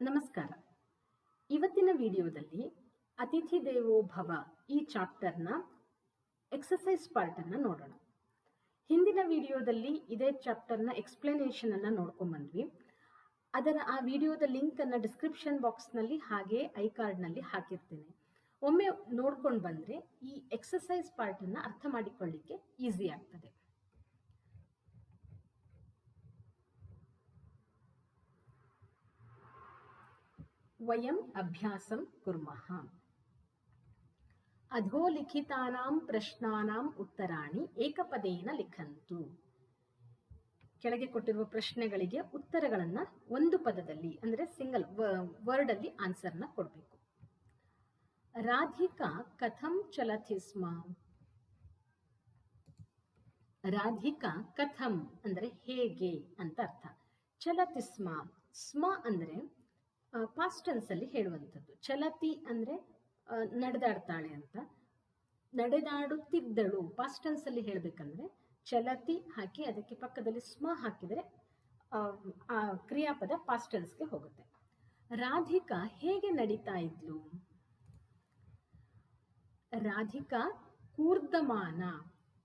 ನಮಸ್ಕಾರ. ಇವತ್ತಿನ ವಿಡಿಯೋದಲ್ಲಿ ಅತಿಥಿ ದೇವೋ ಭವ ಈ ಚಾಪ್ಟರ್ನ ಎಕ್ಸಸೈಸ್ ಪಾರ್ಟ್ ಅನ್ನ ನೋಡೋಣ. ಹಿಂದಿನ ವಿಡಿಯೋದಲ್ಲಿ ಇದೇ ಚಾಪ್ಟರ್ನ ಎಕ್ಸ್ಪ್ಲನೇಷನ್ ಅನ್ನ ನೋಡ್ಕೊಂಡ್ ಬಂದ್ವಿ. ಆ ವಿಡಿಯೋದ ಲಿಂಕ್ ಅನ್ನ ಡಿಸ್ಕ್ರಿಪ್ಷನ್ ಬಾಕ್ಸ್ ನಲ್ಲಿ ಹಾಗೆ ಐ ಕಾರ್ಡ್ ನಲ್ಲಿ ಹಾಕಿರ್ತೇನೆ. ಒಮ್ಮೆ ನೋಡ್ಕೊಂಡು ಬಂದ್ರೆ ಈ ಎಕ್ಸಸೈಸ್ ಪಾರ್ಟ್ ಅನ್ನ ಅರ್ಥ ಮಾಡಿಕೊಳ್ಳಿಕ್ಕೆ ಈಸಿ ಆಗ್ತದೆ. ವಯಂ ಅಭ್ಯಾಸಂ ಕುರ್ಮಃ. ಅಧೋಲಿಖಿತಾನಾಂ ಪ್ರಶ್ನಾನಾಂ ಉತ್ತರಾಣಿ ಏಕಪದೇನ ಲಿಖಂತು. ಕೆಳಗೆ ಕೊಟ್ಟಿರುವ ಪ್ರಶ್ನೆಗಳಿಗೆ ಉತ್ತರಗಳನ್ನ ಒಂದು ಪದದಲ್ಲಿ ಅಂದ್ರೆ ಸಿಂಗಲ್ ವರ್ಡ್ ಅಲ್ಲಿ ಆನ್ಸರ್ನ ಕೊಡಬೇಕು. ರಾಧಿಕಾ ಕಥಂ ಚಲತಿ ಸ್ಮ. ರಾಧಿಕಾ ಕಥಂ ಅಂದ್ರೆ ಹೇಗೆ ಅಂತ ಅರ್ಥ. ಚಲತಿ ಸ್ಮ, ಸ್ಮ ಅಂದ್ರೆ ಪಾಸ್ಟ್ ಟೆನ್ಸ್ ಅಲ್ಲಿ ಹೇಳುವಂಥದ್ದು. ಚಲತಿ ಅಂದ್ರೆ ನಡೆದಾಡ್ತಾಳೆ ಅಂತ. ನಡೆದಾಡುತ್ತಿದ್ದಳು ಪಾಸ್ಟ್ ಟೆನ್ಸ್ ಅಲ್ಲಿ ಹೇಳ್ಬೇಕಂದ್ರೆ ಚಲತಿ ಹಾಕಿ ಅದಕ್ಕೆ ಪಕ್ಕದಲ್ಲಿ ಸ್ಮ ಹಾಕಿದರೆ ಆ ಕ್ರಿಯಾಪದ ಪಾಸ್ಟ್ ಟೆನ್ಸ್ಗೆ ಹೋಗುತ್ತೆ. ರಾಧಿಕಾ ಹೇಗೆ ನಡೀತಾ ಇದ್ಲು. ರಾಧಿಕಾ ಕೂರ್ದಮಾನ,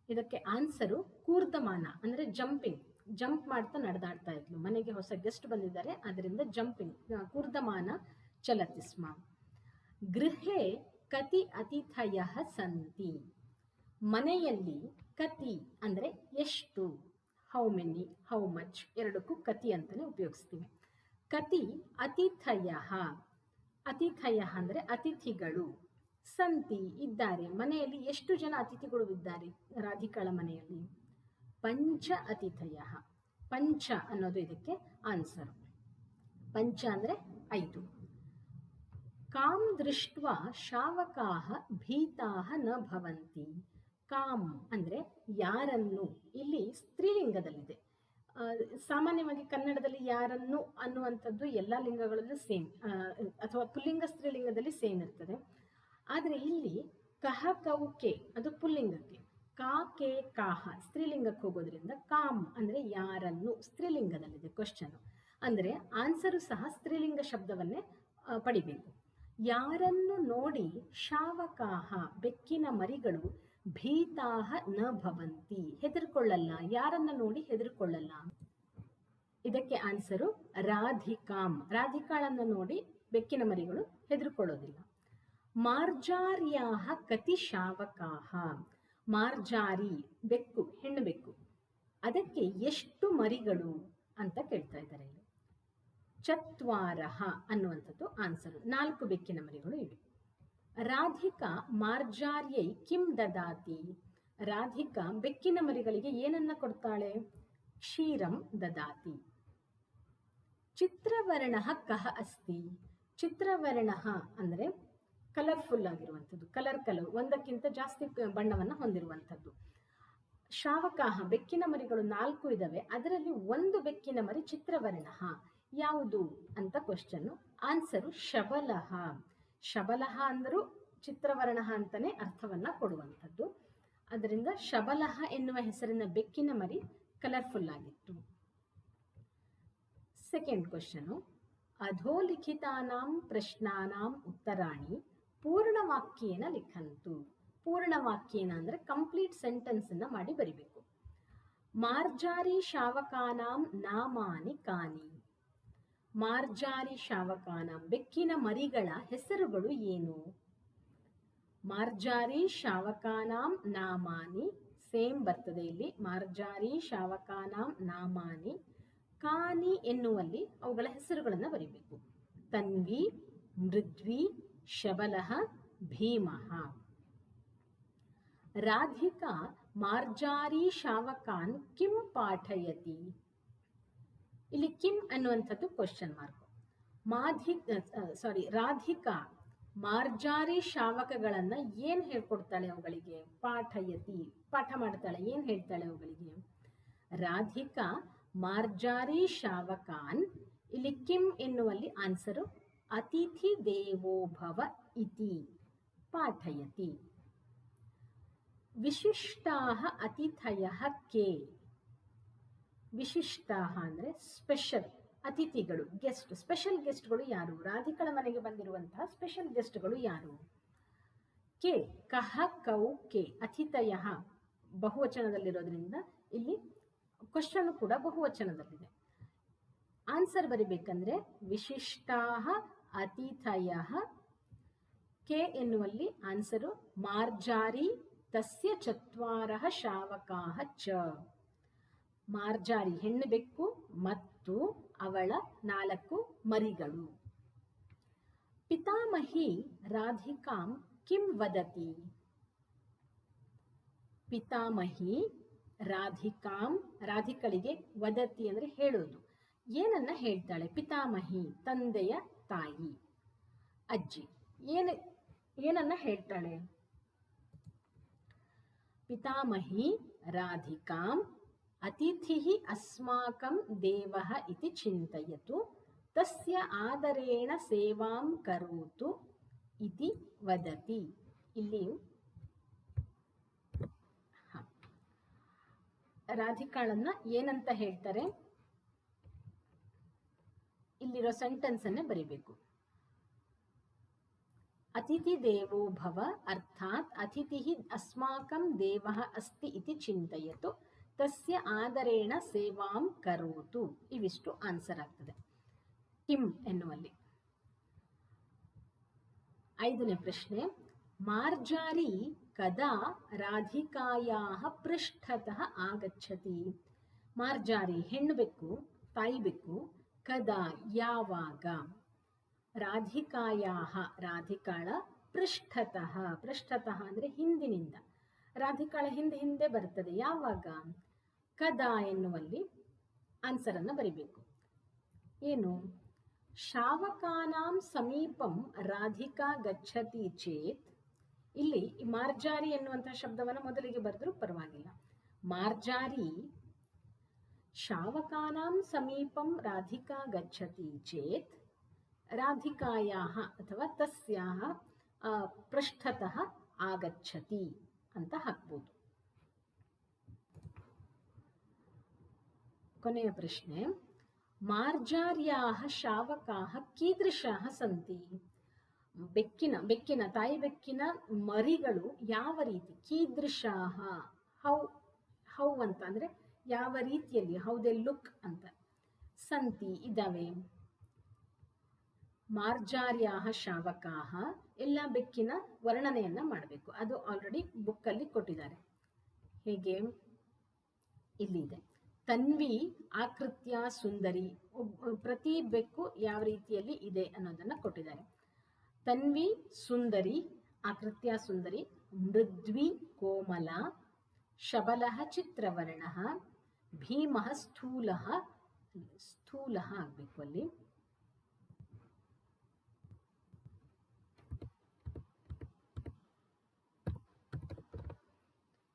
ಇದಕ್ಕೆ ಆನ್ಸರು ಕೂರ್ದಮಾನ ಅಂದ್ರೆ ಜಂಪಿಂಗ್, ಜಂಪ್ ಮಾಡ್ತಾ ನಡೆದಾಡ್ತಾ ಇದ್ಲು. ಮನೆಗೆ ಹೊಸ ಗೆಸ್ಟ್ ಬಂದಿದ್ದಾರೆ, ಅದರಿಂದ ಜಂಪಿಂಗ್, ಕೂರ್ದಮಾನ ಚಲತಿ ಸ್ಮ. ಗೃಹೆ ಕತಿ ಅತಿಥಯ ಸಂತಿ. ಮನೆಯಲ್ಲಿ ಕತಿ ಅಂದ್ರೆ ಎಷ್ಟು, ಹೌ ಮೆನಿ, ಹೌ ಮಚ್ ಎರಡಕ್ಕೂ ಕತಿ ಅಂತಾನೆ ಉಪಯೋಗಿಸ್ತೀವಿ. ಕತಿ ಅತಿಥಯ, ಅತಿಥಯ ಅಂದ್ರೆ ಅತಿಥಿಗಳು, ಸಂತಿ ಇದ್ದಾರೆ. ಮನೆಯಲ್ಲಿ ಎಷ್ಟು ಜನ ಅತಿಥಿಗಳು ಇದ್ದಾರೆ ರಾಧಿಕಾಳ ಮನೆಯಲ್ಲಿ. ಪಂಚ ಅತಿಥಯ, ಪಂಚ ಅನ್ನೋದು ಇದಕ್ಕೆ ಆನ್ಸರ್. ಪಂಚ ಅಂದ್ರೆ 5. ಕಾಂ ದೃಷ್ಟ್ವಾ ಶಾವಕಾಹ ಭೀತಾಹ ನ ಭವಂತಿ. ಕಾಮ್ ಅಂದ್ರೆ ಯಾರನ್ನು, ಇಲ್ಲಿ ಸ್ತ್ರೀಲಿಂಗದಲ್ಲಿದೆ. ಸಾಮಾನ್ಯವಾಗಿ ಕನ್ನಡದಲ್ಲಿ ಯಾರನ್ನು ಅನ್ನುವಂಥದ್ದು ಎಲ್ಲ ಲಿಂಗಗಳಲ್ಲೂ ಸೇಮ್, ಅಥವಾ ಪುಲ್ಲಿಂಗ ಸ್ತ್ರೀಲಿಂಗದಲ್ಲಿ ಸೇಮ್ ಇರ್ತದೆ. ಆದರೆ ಇಲ್ಲಿ ಕಹ ಕೌ ಕೆ ಅದು ಪುಲ್ಲಿಂಗಕ್ಕೆ, ಕಾ ಕೆ ಕಾಹ ಸ್ತ್ರೀಲಿಂಗಕ್ಕೆ ಹೋಗೋದ್ರಿಂದ ಕಾಮ್ ಅಂದ್ರೆ ಯಾರನ್ನು ಸ್ತ್ರೀಲಿಂಗದಲ್ಲಿದೆ ಕ್ವಶನ್. ಅಂದ್ರೆ ಆನ್ಸರು ಸಹ ಸ್ತ್ರೀಲಿಂಗ ಶಬ್ದವನ್ನೇ ಪಡಿಬೇಕು. ಯಾರನ್ನು ನೋಡಿ ಶಾವಕಾಹ ಬೆಕ್ಕಿನ ಮರಿಗಳು ಭೀತಾಹ ನ ಭವಂತಿ ಹೆದರ್ಕೊಳ್ಳಲ್ಲ, ಯಾರನ್ನ ನೋಡಿ ಹೆದರ್ಕೊಳ್ಳಲ್ಲ. ಇದಕ್ಕೆ ಆನ್ಸರು ರಾಧಿಕಾಂ, ರಾಧಿಕಾಳನ್ನ ನೋಡಿ ಬೆಕ್ಕಿನ ಮರಿಗಳು ಹೆದರ್ಕೊಳ್ಳೋದಿಲ್ಲ. ಮಾರ್ಜಾರ್ಯಾಹ ಕತಿ ಶಾವಕಾಹ. ಮಾರ್ಜಾರಿ ಬೆಕ್ಕು, ಹೆಣ್ಣು ಬೆಕ್ಕು, ಅದಕ್ಕೆ ಎಷ್ಟು ಮರಿಗಳು ಅಂತ ಕೇಳ್ತಾ ಇದ್ದಾರೆ ಇಲ್ಲಿ. ಚತ್ವಾರಹ ಅನ್ನುವಂಥದ್ದು ಆನ್ಸರ್, 4 ಬೆಕ್ಕಿನ ಮರಿಗಳು ಇವೆ. ರಾಧಿಕಾ ಮಾರ್ಜಾರ್ಯೈ ಕಿಂ ದದಾತಿ. ರಾಧಿಕಾ ಬೆಕ್ಕಿನ ಮರಿಗಳಿಗೆ ಏನನ್ನ ಕೊಡ್ತಾಳೆ. ಕ್ಷೀರಂ ದದಾತಿ. ಚಿತ್ರವರ್ಣ ಕಹ ಅಸ್ತಿ. ಚಿತ್ರವರ್ಣ ಅಂದ್ರೆ ಕಲರ್ಫುಲ್ ಆಗಿರುವಂಥದ್ದು, ಕಲರ್ ಒಂದಕ್ಕಿಂತ ಜಾಸ್ತಿ ಬಣ್ಣವನ್ನು ಹೊಂದಿರುವಂಥದ್ದು. ಶಾವಕಾಹ ಬೆಕ್ಕಿನ ಮರಿಗಳು 4 ಇದಾವೆ, ಅದರಲ್ಲಿ ಒಂದು ಬೆಕ್ಕಿನ ಮರಿ ಚಿತ್ರವರ್ಣ, ಯಾವುದು ಅಂತ ಕ್ವಶನ್. ಆನ್ಸರು ಶಬಲಹ. ಶಬಲಹ ಅಂದರೂ ಚಿತ್ರವರ್ಣ ಅಂತಾನೆ ಅರ್ಥವನ್ನ ಕೊಡುವಂಥದ್ದು. ಅದರಿಂದ ಶಬಲಹ ಎನ್ನುವ ಹೆಸರಿನ ಬೆಕ್ಕಿನ ಮರಿ ಕಲರ್ಫುಲ್ ಆಗಿತ್ತು. Second question. ಅಧೋಲಿಖಿತಾನಾಂ ಪ್ರಶ್ನಾನಾಂ ಉತ್ತರಾಣಿ ಪೂರ್ಣವಾಕ್ಯೇನ ಲಿಖಂತು. ಪೂರ್ಣವಾಕ್ಯೇನ ಅಂದ್ರೆ ಕಂಪ್ಲೀಟ್ ಸೆಂಟೆನ್ಸ್ ಅನ್ನ ಮಾಡಿ ಬರಿಬೇಕು. ಮಾರ್ಜಾರಿ ಶಾವಕಾನಾಂ ನಾಮಾನಿ ಕಾನಿ. ಮಾರ್ಜಾರಿ ಶಾವಕಾನಾಂ ಬೆಕ್ಕಿನ ಮರಿಗಳ ಹೆಸರುಗಳು ಏನು. ಮಾರ್ಜಾರಿ ಶಾವಕಾನಾಂ ನಾಮಾನಿ ಸೇಮ್ ಬರ್ತದೆ ಇಲ್ಲಿ. ಮಾರ್ಜಾರಿ ಶಾವಕಾನಾಂ ನಾಮಾನಿ ಕಾನಿ ಎನ್ನುವಲ್ಲಿ ಅವುಗಳ ಹೆಸರುಗಳನ್ನು ಬರಿಬೇಕು. ತನ್ವಿ, ಮೃದ್ವಿ, ಶಬಲಃ, ಭೀಮಃ. ರಾಧಿಕಾ ಮಾರ್ಜಾರಿ ಶಾವಕಾನ್ ಕಿಂ ಪಾಠಯತಿ. ಇಲ್ಲಿ ಕಿಂ ಅನ್ನುವಂಥದ್ದು ಕ್ವಶನ್ ಮಾರ್ಕ್. ರಾಧಿಕಾ ಮಾರ್ಜಾರಿ ಶಾವಕಗಳನ್ನ ಏನ್ ಹೇಳ್ಕೊಡ್ತಾಳೆ ಅವುಗಳಿಗೆ. ಪಾಠಯತಿ ಪಾಠ ಮಾಡ್ತಾಳೆ, ಏನ್ ಹೇಳ್ತಾಳೆ ಅವುಗಳಿಗೆ. ರಾಧಿಕಾ ಮಾರ್ಜಾರಿ ಶಾವಕಾನ್, ಇಲ್ಲಿ ಕಿಂ ಎನ್ನುವಲ್ಲಿ ಆನ್ಸರು ಅತಿಥಿ ದೇವೋ ಭವ ಇತಿ ಪಾಠಯತಿ. ವಿಶಿಷ್ಟಾಹ ಅತಿಥಯಃ ಕೆ. ವಿಶಿಷ್ಟಾಹ ಅಂದ್ರೆ ಸ್ಪೆಷಲ್ ಅತಿಥಿಗಳು, ಗೆಸ್ಟ್, ಸ್ಪೆಷಲ್ ಗೆಸ್ಟ್ಗಳು ಯಾರು? ರಾಧಿಕಳ ಮನೆಗೆ ಬಂದಿರುವಂತಹ ಸ್ಪೆಷಲ್ ಗೆಸ್ಟ್ಗಳು ಯಾರು? ಕೆ, ಕಹ, ಕೌ, ಕೆ, ಅತಿಥಯ ಬಹುವಚನದಲ್ಲಿರೋದ್ರಿಂದ ಇಲ್ಲಿ ಕ್ವಶನ್ ಕೂಡ ಬಹುವಚನದಲ್ಲಿದೆ. ಆನ್ಸರ್ ಬರಿಬೇಕಂದ್ರೆ ವಿಶಿಷ್ಟಾಹ ಅತಿಥಯ. ಕೆ ಎನ್ನುವಲ್ಲಿ ಆನ್ಸರು ಮಾರ್ಜಾರಿ ತಸ್ಯ ಚತ್ವಾರಃ ಶಾವಕಾಹ ಚ. ಮಾರ್ಜಾರಿ ಹೆಣ್ಣು ಬೆಕ್ಕು ಮತ್ತು ಅವಳ 4 ಮರಿಗಳು. ಪಿತಾಮಹಿ ರಾಧಿಕಾಂ ಕಿಂ ವದತಿ? ಪಿತಾಮಹಿ ರಾಧಿಕಾಂ, ರಾಧಿಕಳಿಗೆ ವದತಿ ಅಂದರೆ ಹೇಳೋದು. ಏನನ್ನ ಹೇಳ್ತಾಳೆ? ಪಿತಾಮಹಿ ತಂದೆಯ ತಾಯಿ, ಅಜ್ಜಿ. ಏನನ್ನ ಹೇಳ್ತಾಳೆ? ಪಿತಾಮಹಿ ರಾಧಿಕಾಂ ಅತಿಥಿಃ ಅಸ್ಮಾಕಂ ದೇವಃ ಇತಿ ಚಿಂತಯತು ತಸ್ಯ ಆದರೇಣ ಸೇವಾಂ ಕರೋತು ಇತಿ ವದತಿ. ಇಲ್ಲಿ ರಾಧಿಕಾಳನ್ನ ಏನಂತ ಹೇಳ್ತಾರೆ? ಇಲ್ಲಿರೋ ಸೆಂಟೆನ್ಸ್ ಅನ್ನೇ ಬರಿಬೇಕು. ಅತಿಥಿ ದೇವೋ ಭವ ಅರ್ಥಾತ್ ಅತಿಥಿಃ ಅಸ್ಮಾಕಂ ದೇವಃ ಅಸ್ತಿ ಇತಿ ಚಿಂತಯತು ತಸ್ಯ ಆದರೇಣ ಸೇವಾಂ ಕರೋತು. ಇವಿಷ್ಟು ಆನ್ಸರ್ ಆಗ್ತದೆ ಕಿಂ ಎನ್ನುವಲ್ಲಿ. 5ನೇ ಪ್ರಶ್ನೆ, ಮಾರ್ಜಾರಿ ಕದಾ ರಾಧಿಕಾಯಾಹ ಪೃಷ್ಠತಃ ಆಗಚ್ಚತಿ? ಮಾರ್ಜಾರಿ ಹೆಣ್ಣು ಬೆಕ್ಕು, ತಾಯಿ ಬೆಕ್ಕು, ಕದಾ ಯಾವಾಗ, ರಾಧಿಕಾಯಾಹ ರಾಧಿಕಾಳ ಪೃಷ್ಠತಃ, ಪೃಷ್ಠತಃ ಅಂದರೆ ಹಿಂದಿನಿಂದ, ರಾಧಿಕಾಳ ಹಿಂದೆ ಬರ್ತದೆ. ಯಾವಾಗ? ಕದಾ ಎನ್ನುವಲ್ಲಿ ಆನ್ಸರ್ ಅನ್ನು ಬರಿಬೇಕು. ಏನು? ಶಾವಕಾನಾಂ ಸಮೀಪಂ ರಾಧಿಕಾ ಗಚ್ಚತಿ ಚೇತ್. ಇಲ್ಲಿ ಮಾರ್ಜಾರಿ ಎನ್ನುವಂತಹ ಶಬ್ದವನ್ನು ಮೊದಲಿಗೆ ಬರೆದರೂ ಪರವಾಗಿಲ್ಲ. ಮಾರ್ಜಾರಿ ಶಾವಕಾನಾಂ ಸಮೀಪಂ ರಾಧಿಕಾ ಗಚ್ಚತಿ ಚೇತ್ ರಾಧಿಕಾಯಾಹ ಅಥವಾ ತಸ್ಯಾಹ ಪೃಷ್ಠತಃ ಆಗಚ್ಚತಿ ಅಂತ ಹಾಕ್ಬೋದು. ಕೊನೆಯ ಪ್ರಶ್ನೆ, ಮಾರ್ಜಾರ್ಯಾಹ ಶಾವಕಾಹ ಕೀದೃಶಾಹ ಸಂತಿ? ಬೆಕ್ಕಿನ ತಾಯಿ ಬೆಕ್ಕಿನ ಮರಿಗಳು ಯಾವ ರೀತಿ? ಕೀದೃಶಾಹ, ಹೌ ಅಂತ ಅಂದ್ರೆ ಯಾವ ರೀತಿಯಲ್ಲಿ, ಹೌ ದೇ ಲುಕ್ ಅಂತ. ಸಂತಿ ಇದಾವೆ. ಮಾರ್ಜಾರ್ಯಾಹ ಶಾವಕಾಹ, ಎಲ್ಲ ಬೆಕ್ಕಿನ ವರ್ಣನೆಯನ್ನ ಮಾಡಬೇಕು. ಅದು ಆಲ್ರೆಡಿ ಬುಕ್ಕಲ್ಲಿ ಕೊಟ್ಟಿದ್ದಾರೆ. ಹೇಗೆ? ಇಲ್ಲಿದೆ. ತನ್ವಿ ಆಕೃತ್ಯ ಸುಂದರಿ, ಪ್ರತಿ ಬೆಕ್ಕು ಯಾವ ರೀತಿಯಲ್ಲಿ ಇದೆ ಅನ್ನೋದನ್ನ ಕೊಟ್ಟಿದ್ದಾರೆ. ತನ್ವಿ ಸುಂದರಿ, ಆಕೃತ್ಯ ಸುಂದರಿ, ಮೃದ್ವಿ ಕೋಮಲ, ಶಬಲಃ ಚಿತ್ರವರ್ಣಃ, ಭೀಮಃ ಸ್ಥೂಲಃ, ಸ್ಥೂಲಃ ಆಗಬೇಕು ಅಲ್ಲಿ,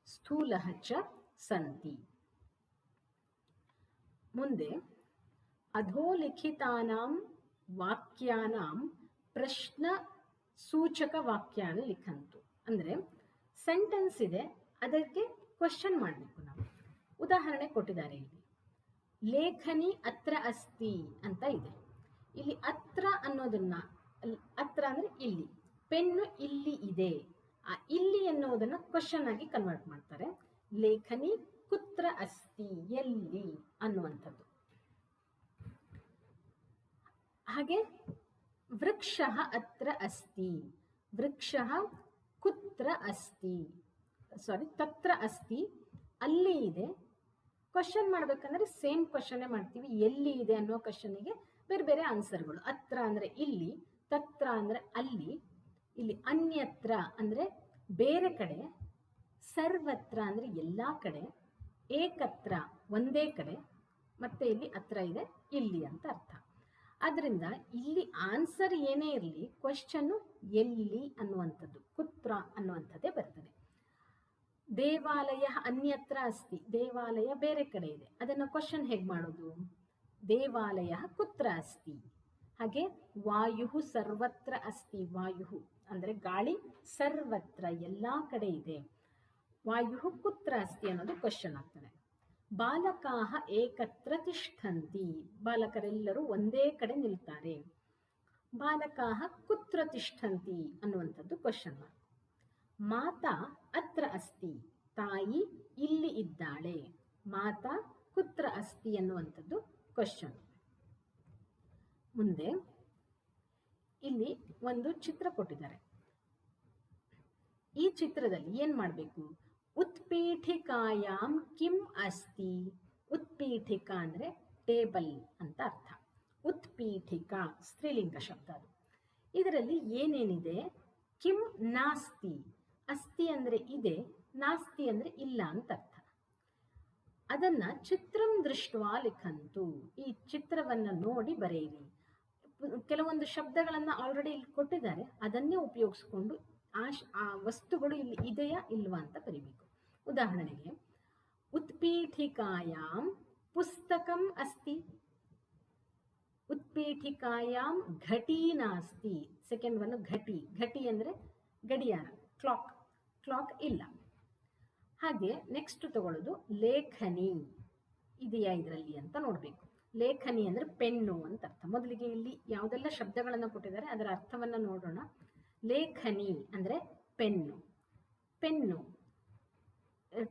ಸ್ಥೂಲಃ ಚ ಸಂತಿ. ಮುಂದೆ ಅಧೋಲಿಖಿತಾನಾಂ ವಾಕ್ಯಾನಾಂ ಪ್ರಶ್ನ ಸೂಚಕ ವಾಕ್ಯಾನ ಲಿಖಂತು. ಅಂದರೆ ಸೆಂಟೆನ್ಸ್ ಇದೆ, ಅದಕ್ಕೆ ಕ್ವಶನ್ ಮಾಡಬೇಕು ನಾವು. ಉದಾಹರಣೆ ಕೊಟ್ಟಿದ್ದಾರೆ ಇಲ್ಲಿ. ಲೇಖನಿ ಅತ್ರ ಅಸ್ತಿ ಅಂತ ಇದೆ. ಇಲ್ಲಿ ಅತ್ರ ಅನ್ನೋದನ್ನ, ಅತ್ರ ಅಂದ್ರೆ ಇಲ್ಲಿ, ಪೆನ್ನು ಇಲ್ಲಿ ಇದೆ. ಆ ಇಲ್ಲಿ ಎನ್ನುವುದನ್ನ ಕ್ವಶನ್ ಆಗಿ ಕನ್ವರ್ಟ್ ಮಾಡ್ತಾರೆ. ಲೇಖನಿ ಕುತ್ರ ಅಸ್ತಿ, ಎಲ್ಲಿ ಅನ್ನುವಂಥದ್ದು. ಹಾಗೆ ವೃಕ್ಷ ಅತ್ರ ಅಸ್ತಿ, ವೃಕ್ಷ ಕುತ್ರ ಅಸ್ತಿ, ತತ್ರ ಅಸ್ತಿ, ಅಲ್ಲಿ ಇದೆ. ಕ್ವಶನ್ ಮಾಡ್ಬೇಕಂದ್ರೆ ಸೇಮ್ ಕ್ವಶನ್ನೇ ಮಾಡ್ತೀವಿ. ಎಲ್ಲಿ ಇದೆ ಅನ್ನೋ ಕ್ವಶನ್ಗೆ ಬೇರೆ ಬೇರೆ ಆನ್ಸರ್ಗಳು. ಅತ್ರ ಅಂದ್ರೆ ಇಲ್ಲಿ, ತತ್ರ ಅಂದ್ರೆ ಅಲ್ಲಿ, ಇಲ್ಲಿ ಅನ್ಯತ್ರ ಅಂದ್ರೆ ಬೇರೆ ಕಡೆ, ಸರ್ವತ್ರ ಅಂದ್ರೆ ಎಲ್ಲಾ ಕಡೆ, ಏಕತ್ರ ಒಂದೇ ಕಡೆ, ಮತ್ತೆ ಇಲ್ಲಿ ಅತ್ರ ಇದೆ ಇಲ್ಲಿ ಅಂತ ಅರ್ಥ. ಆದ್ರಿಂದ ಇಲ್ಲಿ ಆನ್ಸರ್ ಏನೇ ಇರಲಿ, ಕ್ವಶನ್ ಎಲ್ಲಿ ಅನ್ನುವಂಥದ್ದು, ಕುತ್ರ ಅನ್ನುವಂಥದ್ದೇ ಬರ್ತದೆ. ದೇವಾಲಯ ಅನ್ಯತ್ರ ಅಸ್ತಿ, ದೇವಾಲಯ ಬೇರೆ ಕಡೆ ಇದೆ. ಅದನ್ನು ಕ್ವಶನ್ ಹೇಗೆ ಮಾಡೋದು? ದೇವಾಲಯ ಕುತ್ರ ಅಸ್ತಿ. ಹಾಗೆ ವಾಯು ಸರ್ವತ್ರ ಅಸ್ತಿ, ವಾಯು ಅಂದ್ರೆ ಗಾಳಿ ಸರ್ವತ್ರ ಎಲ್ಲಾ ಕಡೆ ಇದೆ. ವಾಯು ಕುತ್ರ ಅಸ್ತಿ ಅನ್ನೋದು ಕ್ವಶನ್ ಆಗ್ತದೆ. ಬಾಲಕಾಹ ಏಕತ್ರ ತಿಷ್ಠಂತಿ, ಬಾಲಕರೆಲ್ಲರೂ ಒಂದೇ ಕಡೆ ನಿಲ್ತಾರೆ. ಬಾಲಕಾಹ ಕುತ್ರ ತಿಷ್ಠಂತಿ ಅನ್ನುವಂಥದ್ದು ಕ್ವಶನ್ ಮಾರ್ಕ್. ಮಾತಾ ಅತ್ರ ಅಸ್ತಿ, ತಾಯಿ ಇಲ್ಲಿ ಇದ್ದಾಳೆ. ಮಾತಾ ಕುತ್ರ ಅಸ್ತಿ ಅನ್ನುವಂಥದ್ದು ಕ್ವಶನ್. ಮುಂದೆ ಇಲ್ಲಿ ಒಂದು ಚಿತ್ರ ಕೊಟ್ಟಿದ್ದಾರೆ. ಈ ಚಿತ್ರದಲ್ಲಿ ಏನ್ ಮಾಡಬೇಕು? ಉತ್ಪೀಠಿಕಾಯಾಮ್ ಕಿಂ ಅಸ್ತಿ. ಉತ್ಪೀಠಿಕಾ ಅಂದ್ರೆ ಟೇಬಲ್ ಅಂತ ಅರ್ಥ. ಉತ್ಪೀಠಿಕಾ ಸ್ತ್ರೀಲಿಂಗ ಶಬ್ದ ಅದು. ಇದರಲ್ಲಿ ಏನೇನಿದೆ? ಕಿಂ ನಾಸ್ತಿ. ಅಸ್ತಿ ಅಂದ್ರೆ ಇದೆ, ನಾಸ್ತಿ ಅಂದ್ರೆ ಇಲ್ಲ ಅಂತ ಅರ್ಥ. ಅದನ್ನ ಚಿತ್ರಂ ದೃಷ್ಟ್ವಾ ಲಿಖಂತು. ಈ ಚಿತ್ರವನ್ನ ನೋಡಿ ಬರೆಯಿರಿ. ಕೆಲವೊಂದು ಶಬ್ದಗಳನ್ನ ಆಲ್ರೆಡಿ ಇಲ್ಲಿ ಕೊಟ್ಟಿದ್ದಾರೆ, ಅದನ್ನೇ ಉಪಯೋಗಿಸ್ಕೊಂಡು ಆ ವಸ್ತುಗಳು ಇಲ್ಲಿ ಇದೆಯಾ ಇಲ್ವಾ ಅಂತ ಬರಿಬೇಕು. ಉದಾಹರಣೆಗೆ, ಉತ್ಪೀಠಿಕಾಯಾಂ ಪುಸ್ತಕಂ ಅಸ್ತಿ. ಉತ್ಪೀಠಿಕಾಯಾಂ ಘಟಿ ನಾಸ್ತಿ. ಸೆಕೆಂಡ್ ಒನ್ ಘಟಿ. ಘಟಿ ಅಂದ್ರೆ ಗಡಿಯಾರ, ಕ್ಲಾಕ್. ಕ್ಲಾಕ್ ಇಲ್ಲ. ಹಾಗೆ ನೆಕ್ಸ್ಟ್ ತಗೊಳ್ಳೋದು ಲೇಖನಿ ಇದೆಯಾ ಇದರಲ್ಲಿ ಅಂತ ನೋಡಬೇಕು. ಲೇಖನಿ ಅಂದ್ರೆ ಪೆನ್ನು ಅಂತ ಅರ್ಥ. ಮೊದಲಿಗೆ ಇಲ್ಲಿ ಯಾವುದೆಲ್ಲ ಶಬ್ದಗಳನ್ನು ಕೊಟ್ಟಿದ್ದಾರೆ ಅದರ ಅರ್ಥವನ್ನ ನೋಡೋಣ. ಲೇಖನಿ ಅಂದ್ರೆ ಪೆನ್ನು. ಪೆನ್ನು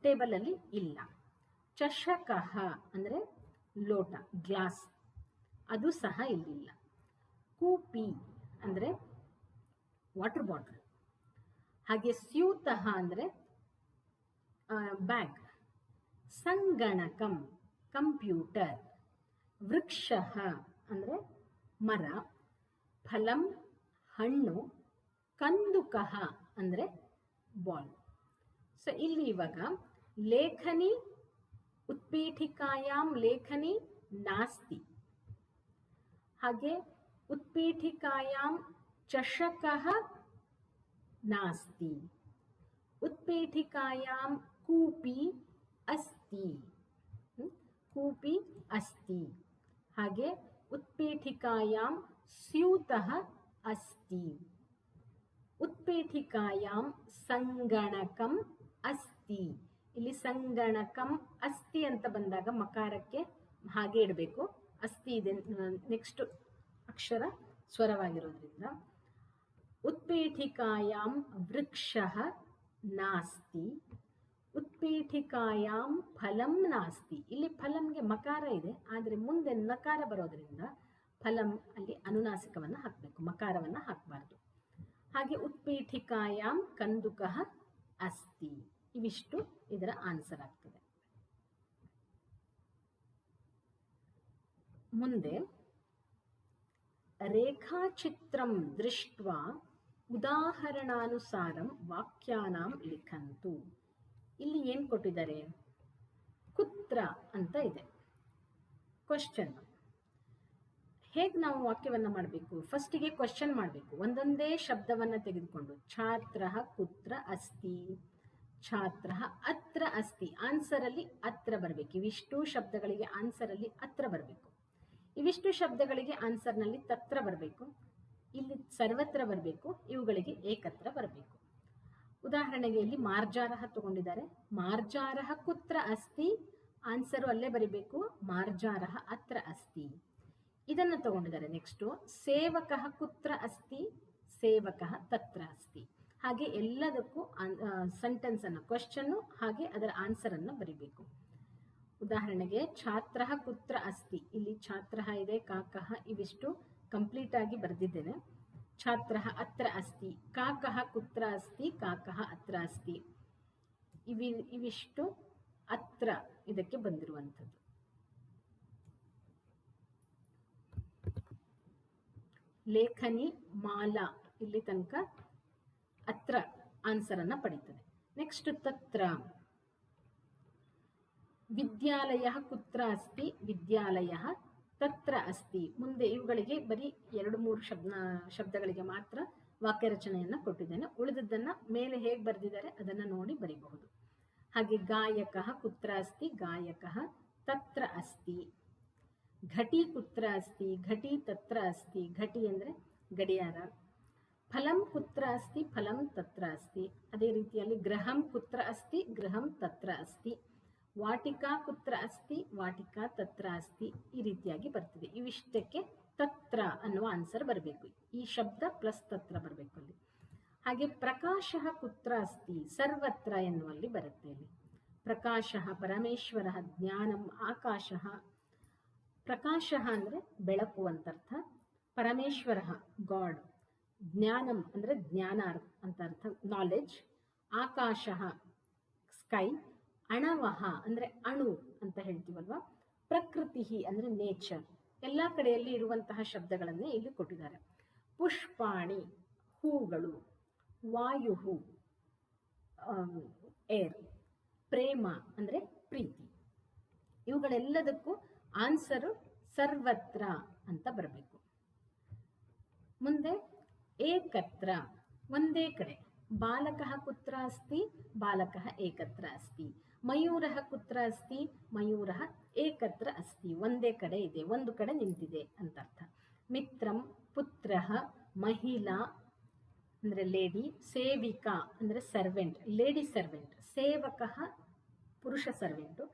ಟೇಬಲ್ ಅಲ್ಲಿ ಇಲ್ಲ. ಚಷಕಃ ಅಂದ್ರೆ ಲೋಟ, ಗ್ಲಾಸ್, ಅದು ಸಹ ಇಲ್ಲಿಲ್ಲ. ಕೂಪಿ ಅಂದ್ರೆ ವಾಟರ್ ಬಾಟಲ್. ಹಾಗೆ ಸ್ಯೂತಃ ಅಂದ್ರೆ ಬ್ಯಾಗ್. ಸಂಗಣಕಂ ಕಂಪ್ಯೂಟರ್. ವೃಕ್ಷಃ ಅಂದ್ರೆ ಮರ. ಫಲಂ ಹಣ್ಣು. ಕಂದುಕಃ ಅಂದ್ರೆ ಬಾಲ್. ಸೊ ಇಲ್ಲಿ ಇವಾಗ ಲೇಖನಿ, ಉತ್ಪೀಠಿಕಾಯಾಮ್ ಲೇಖನಿ ನಾಸ್ತಿ. ಹಾಗೆ ಉತ್ಪೀಠಿಕಾಯಾಮ್ ಚಷಕಃ ನಾಸ್ತಿ. उत्पीठिकायां कूपी अस्ति. कूपी अस्ति. हागे उत्पीठिकायां स्यूतः अस्ति. उत्पीठिकायां संगणकं अस्ति. ಇಲ್ಲಿ ಸಂಗಣಕಂ ಅಸ್ತಿ ಅಂತ ಬಂದಾಗ ಮಕಾರಕ್ಕೆ ಹಾಗೆ ಇಡಬೇಕು. ಅಸ್ತಿ ಇದೆ ನೆಕ್ಸ್ಟ್ ಅಕ್ಷರ ಸ್ವರವಾಗಿರೋದ್ರಿಂದ. उत्पीठिकायां वृक्षः ನಾಸ್ತಿ. ಉತ್ಪೀಠಿಕಾಯಾಂ ಫಲಂ ನಾಸ್ತಿ. ಇಲ್ಲಿ ಫಲಂಗೆ ಮಕಾರ ಇದೆ, ಆದರೆ ಮುಂದೆ ನಕಾರ ಬರೋದ್ರಿಂದ ಫಲಂ ಅಲ್ಲಿ ಅನುನಾಸಿಕವನ್ನು ಹಾಕಬೇಕು, ಮಕಾರವನ್ನು ಹಾಕಬಾರ್ದು. ಹಾಗೆ ಉತ್ಪೀಠಿಕಾಯಾಂ ಕಂದುಕಃ ಅಸ್ತಿ. ಇವಿಷ್ಟು ಇದರ ಆನ್ಸರ್ ಆಗ್ತದೆ. ಮುಂದೆ ರೇಖಾಚಿತ್ರಂ ದೃಷ್ಟ್ವಾ ಉದಾಹರಣಾನುಸಾರಂ ವಾಕ್ಯಾನಾಂ ಲಿಖಂತು. ಇಲ್ಲಿ ಏನು ಕೊಟ್ಟಿದ್ದಾರೆ? ಕುತ್ರ ಅಂತ ಇದೆ ಕ್ವಶನ್. ಹೇಗೆ ನಾವು ವಾಕ್ಯವನ್ನು ಮಾಡಬೇಕು? ಫಸ್ಟಿಗೆ ಕ್ವಶನ್ ಮಾಡಬೇಕು. ಒಂದೊಂದೇ ಶಬ್ದವನ್ನು ತೆಗೆದುಕೊಂಡು ಛಾತ್ರಃ ಕುತ್ರ ಅಸ್ತಿ, ಛಾತ್ರಃ ಅತ್ರ ಅಸ್ತಿ. ಆನ್ಸರಲ್ಲಿ ಅತ್ರ ಬರಬೇಕು. ಇವಿಷ್ಟು ಶಬ್ದಗಳಿಗೆ ಆನ್ಸರಲ್ಲಿ ಅತ್ರ ಬರಬೇಕು. ಇವಿಷ್ಟು ಶಬ್ದಗಳಿಗೆ ಆನ್ಸರ್ನಲ್ಲಿ ತತ್ರ ಬರಬೇಕು. ಇಲ್ಲಿ ಸರ್ವತ್ರ ಬರಬೇಕು. ಇವುಗಳಿಗೆ ಏಕತ್ರ ಬರಬೇಕು. ಉದಾಹರಣೆಗೆ ಇಲ್ಲಿ ಮಾರ್ಜಾರಃ ತಗೊಂಡಿದ್ದಾರೆ. ಮಾರ್ಜಾರಃ ಕುತ್ರ ಅಸ್ತಿ, ಆನ್ಸರು ಅಲ್ಲೇ ಬರಿಬೇಕು. ಮಾರ್ಜಾರಃ ಅತ್ರ ಅಸ್ತಿ. ಇದನ್ನು ತಗೊಂಡಿದ್ದಾರೆ. ನೆಕ್ಸ್ಟು ಸೇವಕಃ ಕುತ್ರ ಅಸ್ತಿ, ಸೇವಕಃ ತತ್ರ ಅಸ್ತಿ. ಹಾಗೆ ಎಲ್ಲದಕ್ಕೂ ಸೆಂಟೆನ್ಸ್ ಅನ್ನು, ಕ್ವಶನ್ನು ಹಾಗೆ ಅದರ ಆನ್ಸರ್ ಅನ್ನು ಬರಿಬೇಕು. ಉದಾಹರಣೆಗೆ ಛಾತ್ರಃ ಕುತ್ರ ಅಸ್ತಿ. ಇಲ್ಲಿ ಛಾತ್ರಃ ಇದೆ, ಕಾಕಃ, ಇವಿಷ್ಟು ಕಂಪ್ಲೀಟ್ ಆಗಿ ಬರೆದಿದ್ದೇನೆ. ಛಾತ್ರಃ ಅತ್ರ ಅಸ್ತಿ, ಕಾಕಃ ಕುತ್ರ ಅಸ್ತಿ, ಕಾಕಃ ಅತ್ರ ಅಸ್ತಿ. ಇವಿಷ್ಟು ಅತ್ರ ಇದಕ್ಕೆ ಬಂದಿರುವಂಥದ್ದು. ಲೇಖನಿ, ಮಾಲಾ, ಇಲ್ಲಿ ತನಕ ಅತ್ರ ಆನ್ಸರ್ ಅನ್ನ ಪಡೀತದೆ. ನೆಕ್ಸ್ಟ್ ತತ್ರ. ವಿದ್ಯಾಲಯ ಕುತ್ರ ಅಸ್ತಿ, ವಿದ್ಯಾಲಯ ತತ್ರ ಅಸ್ತಿ. ಮುಂದೆ ಇವುಗಳಿಗೆ ಬರೀ 2-3 ಶಬ್ದಗಳಿಗೆ ಮಾತ್ರ ವಾಕ್ಯ ರಚನೆಯನ್ನು ಕೊಟ್ಟಿದ್ದೇನೆ. ಉಳಿದದ್ದನ್ನು ಮೇಲೆ ಹೇಗೆ ಬರೆದಿದ್ದಾರೆ ಅದನ್ನು ನೋಡಿ ಬರೀಬಹುದು. ಹಾಗೆ ಗಾಯಕಃ ಕುತ್ರ ಅಸ್ತಿ, ಗಾಯಕಃ ತತ್ರ ಅಸ್ತಿ. ಘಟಿ ಕುತ್ರ ಅಸ್ತಿ, ಘಟಿ ತತ್ರ ಅಸ್ತಿ. ಘಟಿ ಅಂದರೆ ಗಡಿಯಾರ. ಫಲಂ ಕುತ್ರ ಅಸ್ತಿ, ಫಲಂ ತತ್ರ ಅಸ್ತಿ. ಅದೇ ರೀತಿಯಲ್ಲಿ ಗೃಹಂ ಕುತ್ರ ಅಸ್ತಿ, ಗೃಹಂ ತತ್ರ ಅಸ್ತಿ. ವಾಟಿಕಾ ಕುತ್ರ ಅಸ್ತಿ, ವಾಟಿಕಾ ತತ್ರ ಅಸ್ತಿ, ಈ ರೀತಿಯಾಗಿ ಬರ್ತದೆ. ಇವಿಷ್ಟಕ್ಕೆ ತತ್ರ ಅನ್ನುವ ಆನ್ಸರ್ ಬರಬೇಕು. ಈ ಶಬ್ದ ಪ್ಲಸ್ ತತ್ರ ಬರಬೇಕು ಅಲ್ಲಿ. ಹಾಗೆ ಪ್ರಕಾಶ ಕುತ್ರ ಅಸ್ತಿ, ಸರ್ವತ್ರ ಎನ್ನುವಲ್ಲಿ ಬರುತ್ತೆ. ಇಲ್ಲಿ ಪ್ರಕಾಶ ಪರಮೇಶ್ವರ, ಜ್ಞಾನಂ ಆಕಾಶ. ಪ್ರಕಾಶ ಅಂದರೆ ಬೆಳಕು ಅಂತರ್ಥ, ಪರಮೇಶ್ವರ ಗಾಡ್, ಜ್ಞಾನಂ ಅಂದರೆ ಜ್ಞಾನ ಅಂತ ಅರ್ಥ, ನಾಲೆಡ್ಜ್, ಆಕಾಶ ಸ್ಕೈ, ಅಣವಹ ಅಂದರೆ ಅಣು ಅಂತ ಹೇಳ್ತೀವಲ್ವಾ, ಪ್ರಕೃತಿ ಅಂದರೆ ನೇಚರ್. ಎಲ್ಲ ಕಡೆಯಲ್ಲಿ ಇರುವಂತಹ ಶಬ್ದಗಳನ್ನೇ ಇಲ್ಲಿ ಕೊಟ್ಟಿದ್ದಾರೆ. ಪುಷ್ಪಾಣಿ ಹೂಗಳು, ವಾಯು ಏರ್, ಪ್ರೇಮ ಅಂದರೆ ಪ್ರೀತಿ. ಇವುಗಳೆಲ್ಲದಕ್ಕೂ ಆನ್ಸರು ಸರ್ವತ್ರ ಅಂತ ಬರಬೇಕು. ಮುಂದೆ ಏಕತ್ರ, ಒಂದೇ ಕಡೆ. ಬಾಲಕಃ ಕುತ್ರ ಅಸ್ತಿ, ಬಾಲಕಃ ಏಕತ್ರ ಅಸ್ತಿ. ಮಯೂರಃ ಕುತ್ರ ಅಸ್ತಿ, ಮಯೂರಃ ಏಕತ್ರ ಅಸ್ತಿ. ಒಂದೇ ಕಡೆ ಇದೆ, ಒಂದು ಕಡೆ ನಿಂತಿದೆ ಅಂತ ಅರ್ಥ. ಮಿತ್ರಂ ಪುತ್ರಃ, ಮಹಿಳಾ ಅಂದರೆ ಲೇಡಿ, ಸೇವಿಕಾ ಅಂದರೆ ಸರ್ವೆಂಟ್, ಲೇಡಿ ಸರ್ವೆಂಟ್. ಸೇವಕಃ ಪುರುಷ ಸರ್ವೆಂಟು,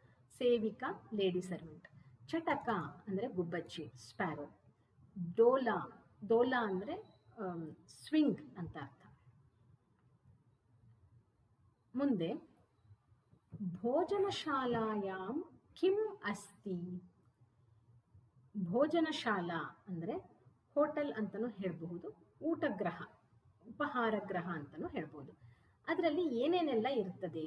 ಸೇವಿಕಾ ಲೇಡಿ ಸರ್ವೆಂಟ್. ಚಟಕ ಅಂದರೆ ಗುಬ್ಬಚ್ಚಿ, ಸ್ಪ್ಯಾರೋ. ಡೋಲಾ, ಡೋಲಾ ಅಂದರೆ ಸ್ವಿಂಗ್ ಅಂತ ಅರ್ಥ. ಮುಂದೆ ಭೋಜನಶಾಲಾಯಾಂ ಕಿಂ ಅಸ್ತಿ. ಭೋಜನಶಾಲಾ ಅಂದರೆ ಹೋಟೆಲ್ ಅಂತಲೂ ಹೇಳಬಹುದು, ಊಟಗೃಹ, ಉಪಹಾರ ಗೃಹ ಅಂತಲೂ ಹೇಳ್ಬೋದು. ಅದರಲ್ಲಿ ಏನೇನೆಲ್ಲ ಇರ್ತದೆ,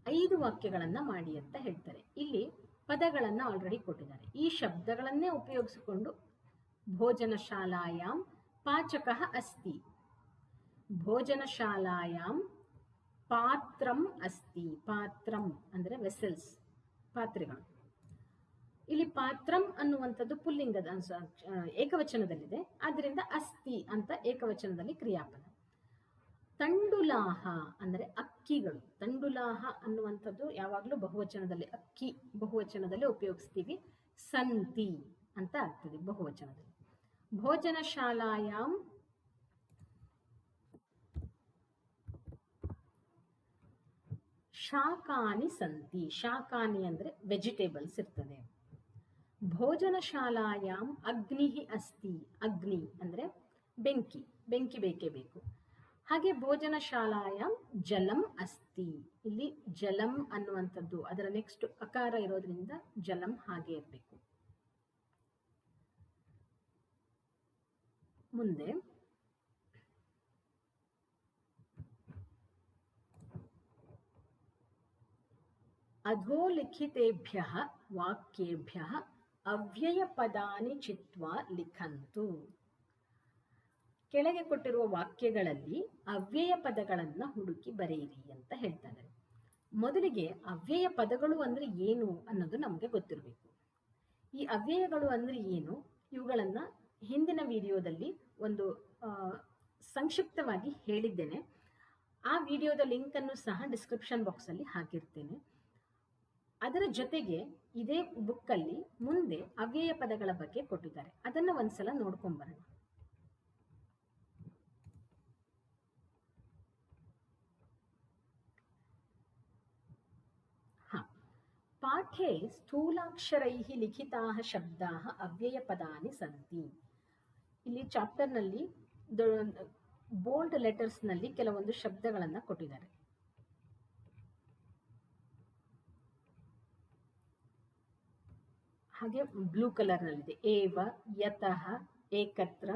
5 ವಾಕ್ಯಗಳನ್ನು ಮಾಡಿ ಅಂತ ಹೇಳ್ತಾರೆ. ಇಲ್ಲಿ ಪದಗಳನ್ನು ಆಲ್ರೆಡಿ ಕೊಟ್ಟಿದ್ದಾರೆ. ಈ ಶಬ್ದಗಳನ್ನೇ ಉಪಯೋಗಿಸಿಕೊಂಡು ಭೋಜನಶಾಲಾಯಾಂ ಪಾಚಕಃ ಅಸ್ತಿ, ಭೋಜನಶಾಲಾಯಾಂ ಪಾತ್ರಂ ಅಸ್ತಿ. ಪಾತ್ರಂ ಅಂದರೆ ವೆಸಲ್ಸ್, ಪಾತ್ರೆಗಳು. ಇಲ್ಲಿ ಪಾತ್ರಂ ಅನ್ನುವಂಥದ್ದು ಪುಲ್ಲಿಂಗದ ಏಕವಚನದಲ್ಲಿದೆ, ಆದ್ದರಿಂದ ಅಸ್ತಿ ಅಂತ ಏಕವಚನದಲ್ಲಿ ಕ್ರಿಯಾಪದ. ತಂಡುಲಾಹ ಅಂದರೆ ಅಕ್ಕಿಗಳು. ತಂಡುಲಾಹ ಅನ್ನುವಂಥದ್ದು ಯಾವಾಗಲೂ ಬಹುವಚನದಲ್ಲಿ, ಅಕ್ಕಿ ಬಹುವಚನದಲ್ಲಿ ಉಪಯೋಗಿಸ್ತೀವಿ. ಸಂತಿ ಅಂತ ಆಗ್ತದೆ ಬಹುವಚನದಲ್ಲಿ. ಭೋಜನಶಾಲಾಯಾಂ ಶಾಕಾನಿ ಸಂತಿ. ಶಾಕಾನಿ ಅಂದರೆ ವೆಜಿಟೇಬಲ್ಸ್ ಇರ್ತದೆ. ಭೋಜನಶಾಲಾಯಾಂ ಅಗ್ನಿ ಅಸ್ತಿ. ಅಗ್ನಿ ಅಂದರೆ ಬೆಂಕಿ, ಬೆಂಕಿ ಬೇಕೇ ಬೇಕು. ಹಾಗೆ ಭೋಜನಶಾಲಾಯಾಂ ಜಲಂ ಅಸ್ತಿ. ಇಲ್ಲಿ ಜಲಂ ಅನ್ನುವಂಥದ್ದು ಅದರ ನೆಕ್ಸ್ಟ್ ಅಕಾರ ಇರೋದ್ರಿಂದ ಜಲಂ ಹಾಗೆ ಇರಬೇಕು. ಮುಂದೆ ಅಧೋಲಿಖಿತೇಭ್ಯಃ ವಾಕ್ಯೇಭ್ಯಃ ಅವ್ಯಯ ಪದಾನಿ ಚಿತ್ವಾ ಲಿಖಂತು. ಕೆಳಗೆ ಕೊಟ್ಟಿರುವ ವಾಕ್ಯಗಳಲ್ಲಿ ಅವ್ಯಯ ಪದಗಳನ್ನು ಹುಡುಕಿ ಬರೆಯಿರಿ ಅಂತ ಹೇಳ್ತಾರೆ. ಮೊದಲಿಗೆ ಅವ್ಯಯ ಪದಗಳು ಅಂದರೆ ಏನು ಅನ್ನೋದು ನಮಗೆ ಗೊತ್ತಿರಬೇಕು. ಈ ಅವ್ಯಯಗಳು ಅಂದರೆ ಏನು, ಇವುಗಳನ್ನು ಹಿಂದಿನ ವಿಡಿಯೋದಲ್ಲಿ ಒಂದು ಸಂಕ್ಷಿಪ್ತವಾಗಿ ಹೇಳಿದ್ದೇನೆ. ಆ ವಿಡಿಯೋದ ಲಿಂಕನ್ನು ಸಹ ಡಿಸ್ಕ್ರಿಪ್ಷನ್ ಬಾಕ್ಸಲ್ಲಿ ಹಾಕಿರ್ತೇನೆ. ಅದರ ಜೊತೆಗೆ ಇದೇ ಬುಕ್ಕಲ್ಲಿ ಮುಂದೆ ಅವ್ಯಯ ಪದಗಳ ಬಗ್ಗೆ ಕೊಟ್ಟಿದ್ದಾರೆ, ಅದನ್ನು ಒಂದ್ಸಲ ನೋಡ್ಕೊಂಬರೋಣ. ಪಾಠೆ ಸ್ಥೂಲಾಕ್ಷರೈಃ ಲಿಖಿತಾಃ ಶಬ್ದಾಃ ಅವ್ಯಯಪದಾನಿ ಸಂತಿ. ಇಲ್ಲಿ ಚಾಪ್ಟರ್ನಲ್ಲಿ ಬೋಲ್ಡ್ ಲೆಟರ್ಸ್ನಲ್ಲಿ ಕೆಲವೊಂದು ಶಬ್ದಗಳನ್ನು ಕೊಟ್ಟಿದ್ದಾರೆ. ಹಾಗೆ ಬ್ಲೂ ಕಲರ್ನಲ್ಲಿದೆ ಏವ, ಯತಃ, ಏಕತ್ರ.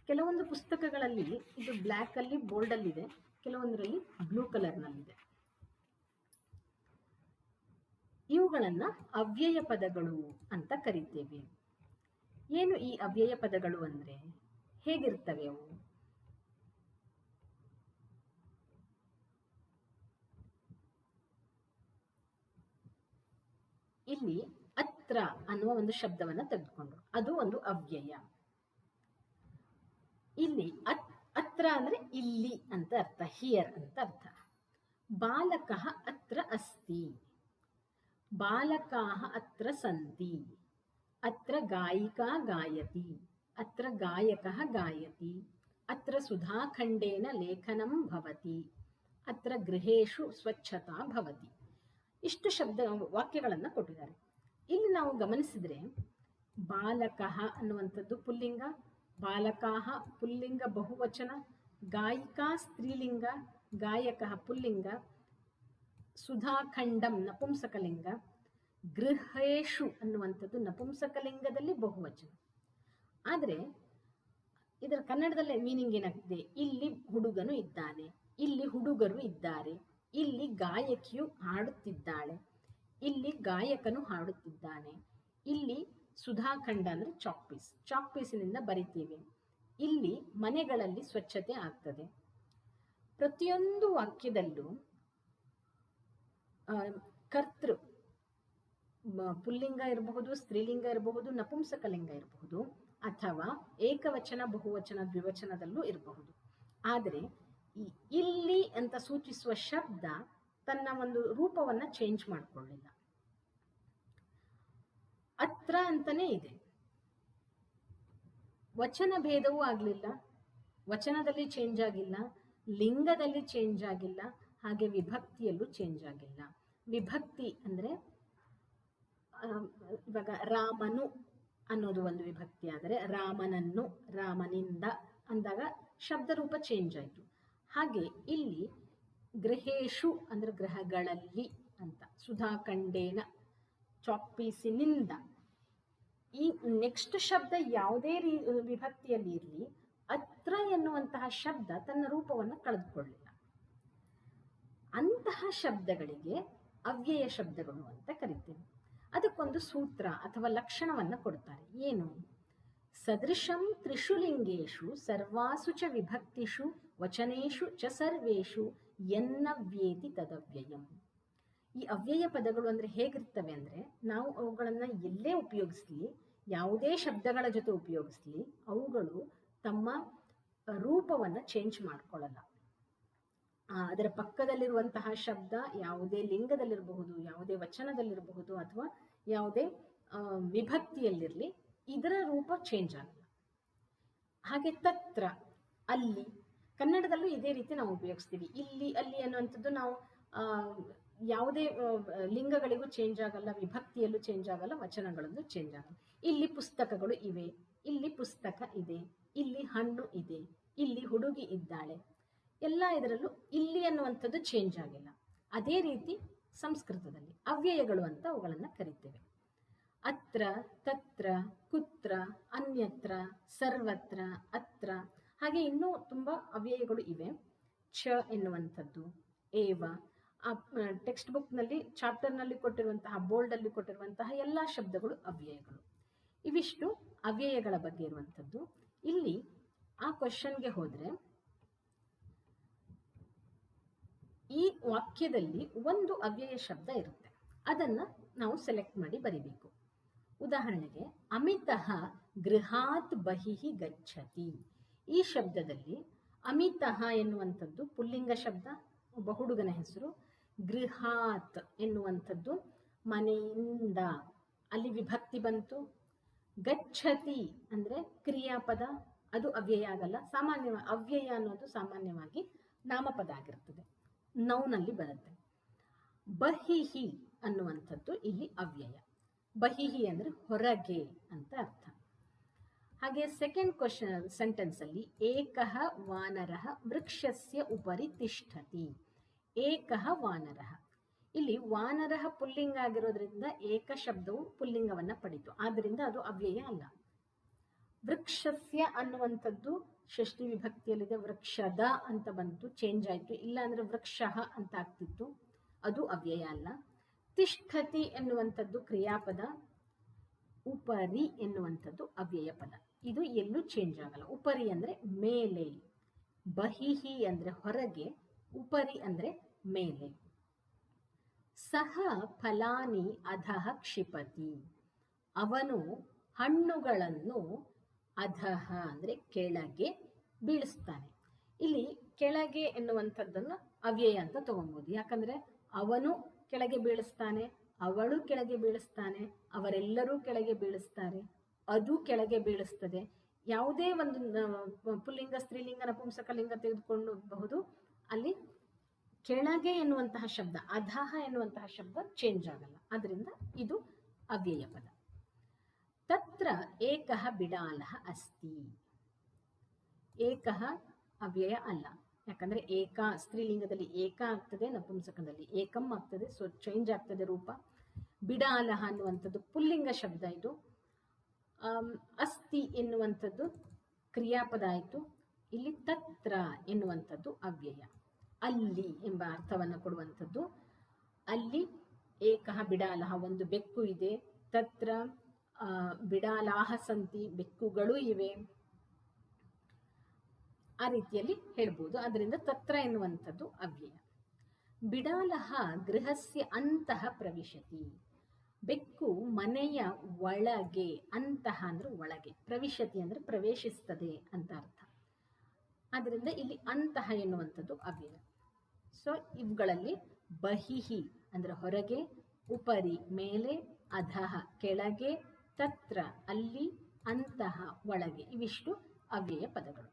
ಕೆಲವೊಂದು ಪುಸ್ತಕಗಳಲ್ಲಿ ಇದು ಬ್ಲ್ಯಾಕಲ್ಲಿ ಬೋಲ್ಡಲ್ಲಿದೆ, ಕೆಲವೊಂದರಲ್ಲಿ ಬ್ಲೂ ಕಲರ್ನಲ್ಲಿದೆ. ಇವುಗಳನ್ನು ಅವ್ಯಯ ಪದಗಳು ಅಂತ ಕರಿತೇವೆ. ಏನು ಈ ಅವ್ಯಯ ಪದಗಳು ಅಂದರೆ ಹೇಗಿರ್ತವೆ ಅವು? ಇಲ್ಲಿ ಅತ್ರ ಅನ್ನುವ ಒಂದು ಶಬ್ದವನ್ನು ತೆಗೆದುಕೊಂಡ್ರು, ಅದು ಒಂದು ಅವ್ಯಯ. ಇಲ್ಲಿ ಅತ್ರ ಅಂದ್ರೆ ಇಲ್ಲಿ ಅಂತ ಅರ್ಥ, ಹಿಯರ್ ಅಂತ ಅರ್ಥ. ಬಾಲಕಃ ಅತ್ರ ಅಸ್ತಿ, ಬಾಲಕಾಃ ಅತ್ರ ಸಂತಿ, ಅತ್ರ ಗಾಯಿಕಾ ಗಾಯತಿ, ಅತ್ರ ಗಾಯಕಃ ಗಾಯತಿ, ಅತ್ರ ಸುಧಾಖಂಡೇನ ಲೇಖನಂ ಭವತಿ, ಅತ್ರ ಗೃಹೇಶು ಸ್ವಚ್ಛತಾ ಭವತಿ. ಇಷ್ಟು ವಾಕ್ಯಗಳನ್ನು ಕೊಟ್ಟಿದ್ದಾರೆ. ಇಲ್ಲಿ ನಾವು ಗಮನಿಸಿದ್ರೆ ಬಾಲಕಃ ಅನ್ನುವಂಥದ್ದು ಪುಲ್ಲಿಂಗ, ಬಾಲಕಾಹ ಪುಲ್ಲಿಂಗ ಬಹುವಚನ, ಗಾಯಿಕಾ ಸ್ತ್ರೀಲಿಂಗ, ಗಾಯಕಃ ಪುಲ್ಲಿಂಗ, ಸುಧಾಖಂಡಂ ನಪುಂಸಕಲಿಂಗ, ಗೃಹೇಶು ಅನ್ನುವಂಥದ್ದು ನಪುಂಸಕಲಿಂಗದಲ್ಲಿ ಬಹುವಚನ. ಆದರೆ ಇದರ ಕನ್ನಡದಲ್ಲಿ ಮೀನಿಂಗ್ ಏನಾಗ್ತದೆ? ಇಲ್ಲಿ ಹುಡುಗನು ಇದ್ದಾನೆ, ಇಲ್ಲಿ ಹುಡುಗರು ಇದ್ದಾರೆ, ಇಲ್ಲಿ ಗಾಯಕಿಯು ಹಾಡುತ್ತಿದ್ದಾಳೆ, ಇಲ್ಲಿ ಗಾಯಕನು ಹಾಡುತ್ತಿದ್ದಾನೆ, ಇಲ್ಲಿ ಸುಧಾಖಂಡ ಅಂದರೆ ಚಾಕ್ ಪೀಸಿನಿಂದ ಬರಿತೀವಿ, ಇಲ್ಲಿ ಮನೆಗಳಲ್ಲಿ ಸ್ವಚ್ಛತೆ ಆಗ್ತದೆ. ಪ್ರತಿಯೊಂದು ವಾಕ್ಯದಲ್ಲೂ ಕರ್ತೃ ಪುಲ್ಲಿಂಗ ಇರಬಹುದು, ಸ್ತ್ರೀಲಿಂಗ ಇರಬಹುದು, ನಪುಂಸಕಲಿಂಗ ಇರಬಹುದು, ಅಥವಾ ಏಕವಚನ ಬಹುವಚನ ದ್ವಿವಚನದಲ್ಲೂ ಇರಬಹುದು. ಆದರೆ ಇಲ್ಲಿ ಅಂತ ಸೂಚಿಸುವ ಶಬ್ದ ತನ್ನ ಒಂದು ರೂಪವನ್ನ ಚೇಂಜ್ ಮಾಡಿಕೊಳ್ಳಿಲ್ಲ. ಅತ್ರ ಅಂತಾನೆ ಇದೆ. ವಚನ ಭೇದವೂ ಆಗಲಿಲ್ಲ, ವಚನದಲ್ಲಿ ಚೇಂಜ್ ಆಗಿಲ್ಲ, ಲಿಂಗದಲ್ಲಿ ಚೇಂಜ್ ಆಗಿಲ್ಲ, ಹಾಗೆ ವಿಭಕ್ತಿಯಲ್ಲೂ ಚೇಂಜ್ ಆಗಿಲ್ಲ. ವಿಭಕ್ತಿ ಅಂದ್ರೆ ಇವಾಗ ರಾಮನು ಅನ್ನೋದು ಒಂದು ವಿಭಕ್ತಿ ಆದರೆ ರಾಮನನ್ನು, ರಾಮನಿಂದ ಅಂದಾಗ ಶಬ್ದ ರೂಪ ಚೇಂಜ್ ಆಯಿತು. ಹಾಗೆ ಇಲ್ಲಿ ಗೃಹೇಶು ಅಂದ್ರೆ ಗೃಹಗಳಲ್ಲಿ ಅಂತ, ಸುಧಾಖಂಡೇನ ಚಾಕ್ ಪೀಸಿನಿಂದ. ಈ ನೆಕ್ಸ್ಟ್ ಶಬ್ದ ಯಾವುದೇ ವಿಭಕ್ತಿಯಲ್ಲಿ ಇರಲಿ, ಅತ್ರ ಎನ್ನುವಂತಹ ಶಬ್ದ ತನ್ನ ರೂಪವನ್ನು ಕಳೆದುಕೊಳ್ಳಿಲ್ಲ. ಅಂತಹ ಶಬ್ದಗಳಿಗೆ ಅವ್ಯಯ ಶಬ್ದಗಳು ಅಂತ ಕರಿತೇವೆ. ಅದಕ್ಕೊಂದು ಸೂತ್ರ ಅಥವಾ ಲಕ್ಷಣವನ್ನು ಕೊಡ್ತಾರೆ. ಏನು? ಸದೃಶಂ ತ್ರಿಷು ಲಿಂಗೇಶು ಸರ್ವಾಸು ಚ ವಿಭಕ್ತಿಷು ವಚನೇಶು ಚ ಸರ್ವೇಷು ಎನ್ನವ್ಯೇತಿ ತದವ್ಯಯಂ. ಈ ಅವ್ಯಯ ಪದಗಳು ಅಂದ್ರೆ ಹೇಗಿರ್ತವೆ ಅಂದ್ರೆ, ನಾವು ಅವುಗಳನ್ನ ಎಲ್ಲೇ ಉಪಯೋಗಿಸ್ಲಿ, ಯಾವುದೇ ಶಬ್ದಗಳ ಜೊತೆ ಉಪಯೋಗಿಸ್ಲಿ, ಅವುಗಳು ತಮ್ಮ ರೂಪವನ್ನ ಚೇಂಜ್ ಮಾಡ್ಕೊಳ್ಳಲ್ಲ. ಅದರ ಪಕ್ಕದಲ್ಲಿರುವಂತಹ ಶಬ್ದ ಯಾವುದೇ ಲಿಂಗದಲ್ಲಿರಬಹುದು, ಯಾವುದೇ ವಚನದಲ್ಲಿರಬಹುದು, ಅಥವಾ ಯಾವುದೇ ವಿಭಕ್ತಿಯಲ್ಲಿರಲಿ, ಇದರ ರೂಪ ಚೇಂಜ್ ಆಗಲ್ಲ. ಹಾಗೆ ತತ್ರ, ಅಲ್ಲಿ, ಕನ್ನಡದಲ್ಲೂ ಇದೇ ರೀತಿ ನಾವು ಉಪಯೋಗಿಸ್ತೀವಿ. ಇಲ್ಲಿ, ಅಲ್ಲಿ ಅನ್ನುವಂಥದ್ದು ನಾವು ಯಾವುದೇ ಲಿಂಗಗಳಿಗೂ ಚೇಂಜ್ ಆಗಲ್ಲ, ವಿಭಕ್ತಿಯಲ್ಲೂ ಚೇಂಜ್ ಆಗಲ್ಲ, ವಚನಗಳಲ್ಲೂ ಚೇಂಜ್ ಆಗಲ್ಲ. ಇಲ್ಲಿ ಪುಸ್ತಕಗಳು ಇವೆ, ಇಲ್ಲಿ ಪುಸ್ತಕ ಇದೆ, ಇಲ್ಲಿ ಹಣ್ಣು ಇದೆ, ಇಲ್ಲಿ ಹುಡುಗಿ ಇದ್ದಾಳೆ, ಎಲ್ಲ ಇದರಲ್ಲೂ ಇಲ್ಲಿ ಅನ್ನುವಂಥದ್ದು ಚೇಂಜ್ ಆಗಿಲ್ಲ. ಅದೇ ರೀತಿ ಸಂಸ್ಕೃತದಲ್ಲಿ ಅವ್ಯಯಗಳು ಅಂತ ಅವುಗಳನ್ನು ಕರಿತೇವೆ. ಅತ್ರ, ತತ್ರ, ಕುತ್ರ, ಅನ್ಯತ್ರ, ಸರ್ವತ್ರ, ಅತ್ರ, ಹಾಗೆ ಇನ್ನೂ ತುಂಬಾ ಅವ್ಯಯಗಳು ಇವೆ. ಛ ಎನ್ನುವಂಥದ್ದು, ಏವ, ಆ ಟೆಕ್ಸ್ಟ್ ಬುಕ್ನಲ್ಲಿ ಚಾಪ್ಟರ್ನಲ್ಲಿ ಕೊಟ್ಟಿರುವಂತಹ, ಬೋಲ್ಡಲ್ಲಿ ಕೊಟ್ಟಿರುವಂತಹ ಎಲ್ಲ ಶಬ್ದಗಳು ಅವ್ಯಯಗಳು. ಇವಿಷ್ಟು ಅವ್ಯಯಗಳ ಬಗ್ಗೆ ಇರುವಂಥದ್ದು. ಇಲ್ಲಿ ಆ ಕ್ವಶನ್ಗೆ ಹೋದ್ರೆ, ಈ ವಾಕ್ಯದಲ್ಲಿ ಒಂದು ಅವ್ಯಯ ಶಬ್ದ ಇರುತ್ತೆ, ಅದನ್ನ ನಾವು ಸೆಲೆಕ್ಟ್ ಮಾಡಿ ಬರಿಬೇಕು. ಉದಾಹರಣೆಗೆ, ಅಮಿತಃ ಗೃಹಾತ್ ಬಹಿಹಿ ಗಚ್ಚತಿ. ಈ ಶಬ್ದದಲ್ಲಿ ಅಮಿತಃ ಎನ್ನುವಂಥದ್ದು ಪುಲ್ಲಿಂಗ ಶಬ್ದ, ಒಬ್ಬ ಹುಡುಗನ ಹೆಸರು. ಗೃಹಾತ್ ಎನ್ನುವಂಥದ್ದು ಮನೆಯಿಂದ, ಅಲ್ಲಿ ವಿಭಕ್ತಿ ಬಂತು. ಗಚ್ಚತಿ ಅಂದ್ರೆ ಕ್ರಿಯಾಪದ, ಅದು ಅವ್ಯಯ ಆಗಲ್ಲ. ಸಾಮಾನ್ಯವಾಗಿ ಅವ್ಯಯ ಅನ್ನೋದು ಸಾಮಾನ್ಯವಾಗಿ ನಾಮಪದ ಆಗಿರ್ತದೆ, ನೌನಲ್ಲಿ ಬರುತ್ತೆ. ಬಹಿಹಿ ಅನ್ನುವಂಥದ್ದು ಇಲ್ಲಿ ಅವ್ಯಯ. ಬಹಿಹಿ ಅಂದ್ರೆ ಹೊರಗೆ ಅಂತ ಅರ್ಥ. ಹಾಗೆ ಸೆಕೆಂಡ್ ಕ್ವಶನ್ ಸೆಂಟೆನ್ಸ್ ಅಲ್ಲಿ, ಏಕಃ ವಾನರಃ ವೃಕ್ಷಸ್ಯ ಉಪರಿ ತಿಷ್ಠತಿ. ಏಕಃ ವಾನರಃ, ಇಲ್ಲಿ ವಾನರಃ ಪುಲ್ಲಿಂಗ ಆಗಿರೋದ್ರಿಂದ ಏಕ ಶಬ್ದವು ಪುಲ್ಲಿಂಗವನ್ನ ಪಡಿತು, ಆದ್ರಿಂದ ಅದು ಅವ್ಯಯ ಅಲ್ಲ. ವೃಕ್ಷಸ್ಯ ಅನ್ನುವಂಥದ್ದು ಷಷ್ಠಿ ವಿಭಕ್ತಿಯಲ್ಲಿದೆ, ವೃಕ್ಷದ ಅಂತ ಬಂತು, ಚೇಂಜ್ ಆಯಿತು. ಇಲ್ಲ ಅಂದ್ರೆ ವೃಕ್ಷಃ ಅಂತ ಆಗ್ತಿತ್ತು, ಅದು ಅವ್ಯಯ ಅಲ್ಲ. ತಿಷ್ಠತಿ ಎನ್ನುವಂಥದ್ದು ಕ್ರಿಯಾಪದ, ಉಪರಿ ಎನ್ನುವಂಥದ್ದು ಅವ್ಯಯ ಪದ, ಇದು ಎಲ್ಲೂ ಚೇಂಜ್ ಆಗಲ್ಲ. ಉಪರಿ ಅಂದ್ರೆ ಮೇಲೆ, ಬಹಿಹಿ ಅಂದ್ರೆ ಹೊರಗೆ, ಉಪರಿ ಅಂದ್ರೆ ಮೇಲೆ. ಸಹ ಫಲಾನಿ ಅಧಃ ಕ್ಷಿಪತಿ, ಅವನು ಹಣ್ಣುಗಳನ್ನು ಅಧಃ ಅಂದ್ರೆ ಕೆಳಗೆ ಬೀಳಿಸ್ತಾನೆ. ಇಲ್ಲಿ ಕೆಳಗೆ ಎನ್ನುವಂಥದ್ದನ್ನು ಅವ್ಯಯ ಅಂತ ತಗೊಬಹುದು. ಯಾಕಂದ್ರೆ ಅವನು ಕೆಳಗೆ ಬೀಳಿಸ್ತಾನೆ, ಅವಳು ಕೆಳಗೆ ಬೀಳಿಸ್ತಾನೆ, ಅವರೆಲ್ಲರೂ ಕೆಳಗೆ ಬೀಳಿಸ್ತಾರೆ, ಅದು ಕೆಳಗೆ ಬೀಳಿಸ್ತದೆ. ಯಾವುದೇ ಒಂದು ಪುಲ್ಲಿಂಗ, ಸ್ತ್ರೀಲಿಂಗ, ನಪುಂಸಕಲಿಂಗ ತೆಗೆದುಕೊಳ್ಳಬಹುದು, ಅಲ್ಲಿ ಕೆಳಗೆ ಎನ್ನುವಂತಹ ಶಬ್ದ, ಅಧಃ ಎನ್ನುವಂತಹ ಶಬ್ದ ಚೇಂಜ್ ಆಗಲ್ಲ, ಅದರಿಂದ ಇದು ಅವ್ಯಯ ಪದ. ತತ್ರ ಏಕಃ ಬಿಡಾಲಃ ಅಸ್ತಿ. ಏಕಃ ಅವ್ಯಯ ಅಲ್ಲ, ಯಾಕಂದ್ರೆ ಏಕ ಸ್ತ್ರೀಲಿಂಗದಲ್ಲಿ ಏಕ ಆಗ್ತದೆ, ನಪುಂಸಕದಲ್ಲಿ ಏಕಂ ಆಗ್ತದೆ, ಸೊ ಚೇಂಜ್ ಆಗ್ತದೆ ರೂಪ. ಬಿಡಾಲಃ ಅನ್ನುವಂಥದ್ದು ಪುಲ್ಲಿಂಗ ಶಬ್ದ, ಇದು ಅಸ್ತಿ ಎನ್ನುವಂಥದ್ದು ಕ್ರಿಯಾಪದ ಆಯಿತು. ಇಲ್ಲಿ ತತ್ರ ಎನ್ನುವಂಥದ್ದು ಅವ್ಯಯ, ಅಲ್ಲಿ ಎಂಬ ಅರ್ಥವನ್ನು ಕೊಡುವಂಥದ್ದು. ಅಲ್ಲಿ ಏಕಃ ಬಿಡಾಲಃ, ಒಂದು ಬೆಕ್ಕು ಇದೆ. ತತ್ರ ಬಿಡಾಲಾಹ ಸಂತಿ, ಬೆಕ್ಕುಗಳು ಇವೆ, ಆ ರೀತಿಯಲ್ಲಿ ಹೇಳ್ಬೋದು. ಅದರಿಂದ ತತ್ರ ಎನ್ನುವಂಥದ್ದು ಅವ್ಯಯ. ಬಿಡಾಲಃ ಗೃಹಸ್ಯ ಅಂತಃ ಪ್ರವಿಶತಿ. ಬೆಕ್ಕು ಮನೆಯ ಒಳಗೆ, ಅಂತಃ ಅಂದ್ರೆ ಒಳಗೆ, ಪ್ರವಿಶತಿ ಅಂದ್ರೆ ಪ್ರವೇಶಿಸ್ತದೆ ಅಂತ ಅರ್ಥ. ಆದ್ದರಿಂದ ಇಲ್ಲಿ ಅಂತಃ ಎನ್ನುವಂಥದ್ದು ಅವ್ಯಯ. ಸೊ ಇವುಗಳಲ್ಲಿ ಬಹಿಹಿ ಅಂದ್ರೆ ಹೊರಗೆ, ಉಪರಿ ಮೇಲೆ, ಅಧಃ ಕೆಳಗೆ, ತತ್ರ ಅಲ್ಲಿ, ಅಂತಃ ಒಳಗೆ, ಇವಿಷ್ಟು ಅವ್ಯಯ ಪದಗಳು.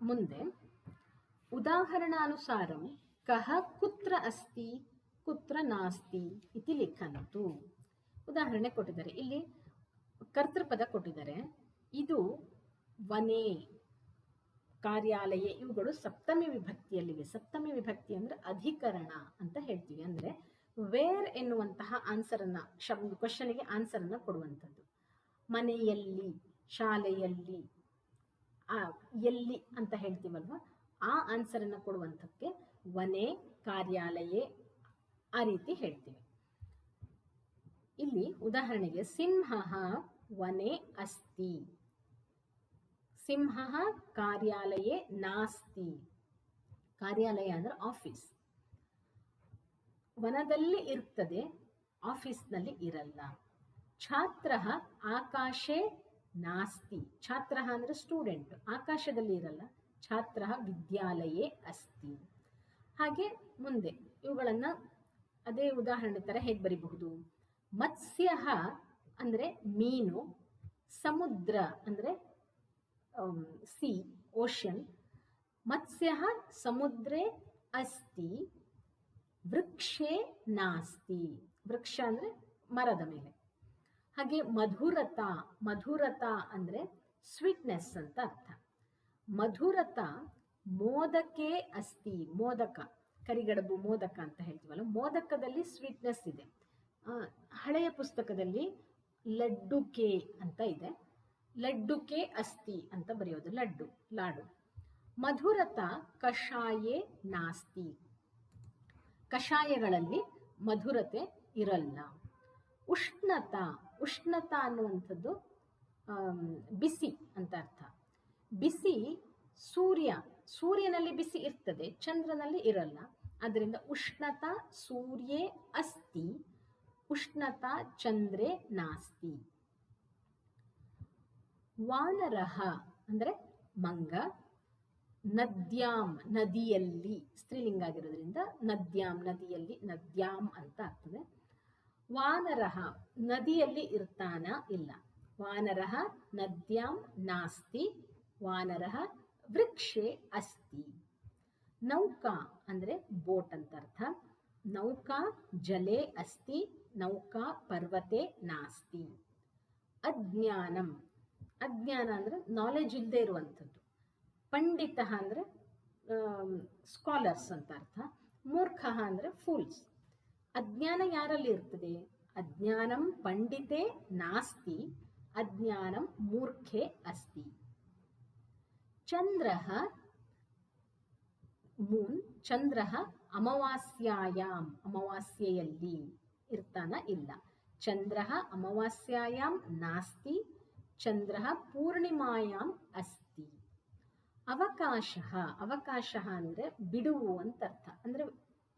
ಮುಂದೆ ಉದಾಹರಣಾನುಸಾರಂ ಕಹ ಕುತ್ರ ಅಸ್ತಿ ಕುತ್ರ ನಾಸ್ತಿ ಇತಿ ಲಿಖಂತು. ಉದಾಹರಣೆ ಕೊಟ್ಟಿದ್ದಾರೆ, ಇಲ್ಲಿ ಕರ್ತೃಪದ ಕೊಟ್ಟಿದ್ದಾರೆ. ಇದು ವನೆ, ಕಾರ್ಯಾಲಯ, ಇವುಗಳು ಸಪ್ತಮಿ ವಿಭಕ್ತಿಯಲ್ಲಿವೆ. ಸಪ್ತಮಿ ವಿಭಕ್ತಿ ಅಂದ್ರೆ ಅಧಿಕರಣ ಅಂತ ಹೇಳ್ತೀವಿ. ಅಂದ್ರೆ ವೇರ್ ಎನ್ನುವಂತಹ ಆನ್ಸರನ್ನ, ಕ್ವಶನ್ಗೆ ಆನ್ಸರನ್ನ ಕೊಡುವಂಥದ್ದು. ಮನೆಯಲ್ಲಿ, ಶಾಲೆಯಲ್ಲಿ, ಎಲ್ಲಿ ಅಂತ ಹೇಳ್ತೀವಲ್ವ, ಆ ಆನ್ಸರನ್ನ ಕೊಡುವಂಥಕ್ಕೆ ವನೆ, ಕಾರ್ಯಾಲಯ, ಆ ರೀತಿ ಹೇಳ್ತೀವಿ. ಇಲ್ಲಿ ಉದಾಹರಣೆಗೆ ಸಿಂಹ ವನೆ ಅಸ್ತಿ, ಸಿಂಹ ಕಾರ್ಯಾಲಯ ನಾಸ್ತಿ. ಕಾರ್ಯಾಲಯ ಅಂದ್ರೆ ಆಫೀಸ್, ವನದಲ್ಲಿ ಇರ್ತದೆ, ಆಫೀಸ್ನಲ್ಲಿ ಇರಲ್ಲ. ಛಾತ್ರ ಆಕಾಶೆ ನಾಸ್ತಿ, ಛಾತ್ರ ಅಂದ್ರೆ ಸ್ಟೂಡೆಂಟ್, ಆಕಾಶದಲ್ಲಿ ಇರಲ್ಲ. ಛಾತ್ರ ವಿದ್ಯಾಲಯೇ ಅಸ್ತಿ. ಹಾಗೆ ಮುಂದೆ ಇವುಗಳನ್ನ ಅದೇ ಉದಾಹರಣೆ ತರ ಹೇಗೆ ಬರಿಬಹುದು? ಮತ್ಸ್ಯ ಅಂದ್ರೆ ಮೀನು, ಸಮುದ್ರ ಅಂದ್ರೆ ಸಿ, ಓಷನ್. ಮತ್ಸ್ಯ ಸಮುದ್ರೇ ಅಸ್ತಿ, ವೃಕ್ಷೇ ನಾಸ್ತಿ. ವೃಕ್ಷ ಅಂದ್ರೆ ಮರದ ಮೇಲೆ. ಹಾಗೆ ಮಧುರತ, ಮಧುರತ ಅಂದ್ರೆ ಸ್ವೀಟ್ನೆಸ್ ಅಂತ ಅರ್ಥ. ಮಧುರತ ಮೋದಕೆ ಅಸ್ತಿ, ಮೋದಕ, ಕರಿಗಡಬು ಮೋದಕ ಅಂತ ಹೇಳ್ತೀವಲ್ಲ, ಮೋದಕದಲ್ಲಿ ಸ್ವೀಟ್ನೆಸ್ ಇದೆ. ಹಳೆಯ ಪುಸ್ತಕದಲ್ಲಿ ಲಡ್ಡುಕೆ ಅಂತ ಇದೆ, ಲಡ್ಡುಕೆ ಅಸ್ತಿ ಅಂತ ಬರೆಯೋದು, ಲಡ್ಡು, ಲಾಡು. ಮಧುರತ ಕಷಾಯೇ ನಾಸ್ತಿ, ಕಷಾಯಗಳಲ್ಲಿ ಮಧುರತೆ ಇರಲ್ಲ. ಉಷ್ಣತ, ಉಷ್ಣತ ಅನ್ನುವಂಥದ್ದು ಬಿಸಿ ಅಂತ ಅರ್ಥ. ಬಿಸಿ ಸೂರ್ಯ, ಸೂರ್ಯನಲ್ಲಿ ಬಿಸಿ ಇರ್ತದೆ, ಚಂದ್ರನಲ್ಲಿ ಇರಲ್ಲ. ಅದರಿಂದ ಉಷ್ಣತ ಸೂರ್ಯೇ ಅಸ್ತಿ, ಉಷ್ಣತ ಚಂದ್ರೇ ನಾಸ್ತಿ. ವಾನರಃ ಅಂದ್ರೆ ಮಂಗ, ನದ್ಯಾಂ ನದಿಯಲ್ಲಿ, ಸ್ತ್ರೀಲಿಂಗ ಆಗಿರೋದ್ರಿಂದ ನದ್ಯಾಂ ನದಿಯಲ್ಲಿ, ನದ್ಯಾಂ ಅಂತ ಆಗ್ತದೆ. ವಾನರಃ ನದಿಯಲ್ಲಿ ಇರ್ತಾನ, ಇಲ್ಲ. ವಾನರಃ ನದ್ಯಾಂ ನಾಸ್ತಿ, ವಾನರಃ ವೃಕ್ಷೇ ಅಸ್ತಿ. ನೌಕಾ ಅಂದ್ರೆ ಬೋಟ್ ಅಂತ ಅರ್ಥ. ನೌಕಾ ಜಲೇ ಅಸ್ತಿ, ನೌಕಾ ಪರ್ವತೆ ನಾಸ್ತಿ. ಅಜ್ಞಾನಂ, ಅಜ್ಞಾನ ಅಂದ್ರೆ ನಾಲೆಜ್ ಇಲ್ಲದೆ ಇರುವಂಥದ್ದು. ಪಂಡಿತ ಅಂದ್ರೆ ಸ್ಕಾಲರ್ಸ್ ಅಂತ ಅರ್ಥ. ಮೂರ್ಖ ಅಂದ್ರೆ ಫೂಲ್ಸ್. ಅಜ್ಞಾನ ಯಾರಲ್ಲಿ ಇರ್ತದೆ? ಅಜ್ಞಾನಂ ಪಂಡಿತೆ ನಾಸ್ತಿ, ಅಜ್ಞಾನಂ ಮೂರ್ಖೆ ಅಸ್ತಿ. ಚಂದ್ರಃ ಮೂನ್, ಚಂದ್ರಃ ಅಮಾವಾಸ್ಯಾಯಾಂ, ಅಮಾವಾಸ್ಯೆಯಲ್ಲಿ ಇರ್ತಾನ, ಇಲ್ಲ. ಚಂದ್ರಃ ಅಮಾವಾಸ್ಯಾಯಾಂ ನಾಸ್ತಿ, ಚಂದ್ರಃ ಪೂರ್ಣಿಮಾಯಾಂ ಅಸ್ತಿ. ಅವಕಾಶ, ಅವಕಾಶ ಅಂದ್ರೆ ಬಿಡುವು ಅಂತ ಅರ್ಥ, ಅಂದ್ರೆ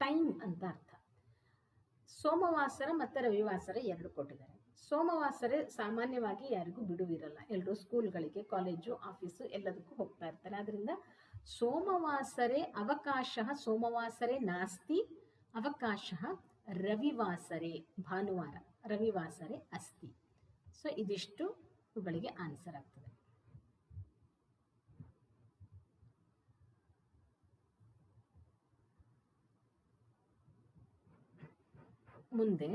ಟೈಮ್ ಅಂತ ಅರ್ಥ. ಸೋಮವಾಸರ ಮತ್ತು ರವಿವಾಸರ ಎರಡು ಕೊಟ್ಟಿದ್ದಾರೆ. ಸೋಮವಾಸರ ಸಾಮಾನ್ಯವಾಗಿ ಯಾರಿಗೂ ಬಿಡುವಿರಲ್ಲ, ಎಲ್ಲರೂ ಸ್ಕೂಲ್ಗಳಿಗೆ, ಕಾಲೇಜು, ಆಫೀಸು ಎಲ್ಲದಕ್ಕೂ ಹೋಗ್ತಾ ಇರ್ತಾರೆ. ಅದರಿಂದ ಸೋಮವಾಸರೆ ಅವಕಾಶ, ಸೋಮವಾಸರೆ ನಾಸ್ತಿ, ಅವಕಾಶ ರವಿವಾಸರೆ, ಭಾನುವಾರ, ರವಿವಾಸರೆ ಅಸ್ತಿ. ಸೊ ಇದಿಷ್ಟು ಇವುಗಳಿಗೆ ಆನ್ಸರ್ ಆಗ್ತದೆ. ಮುಂದೆ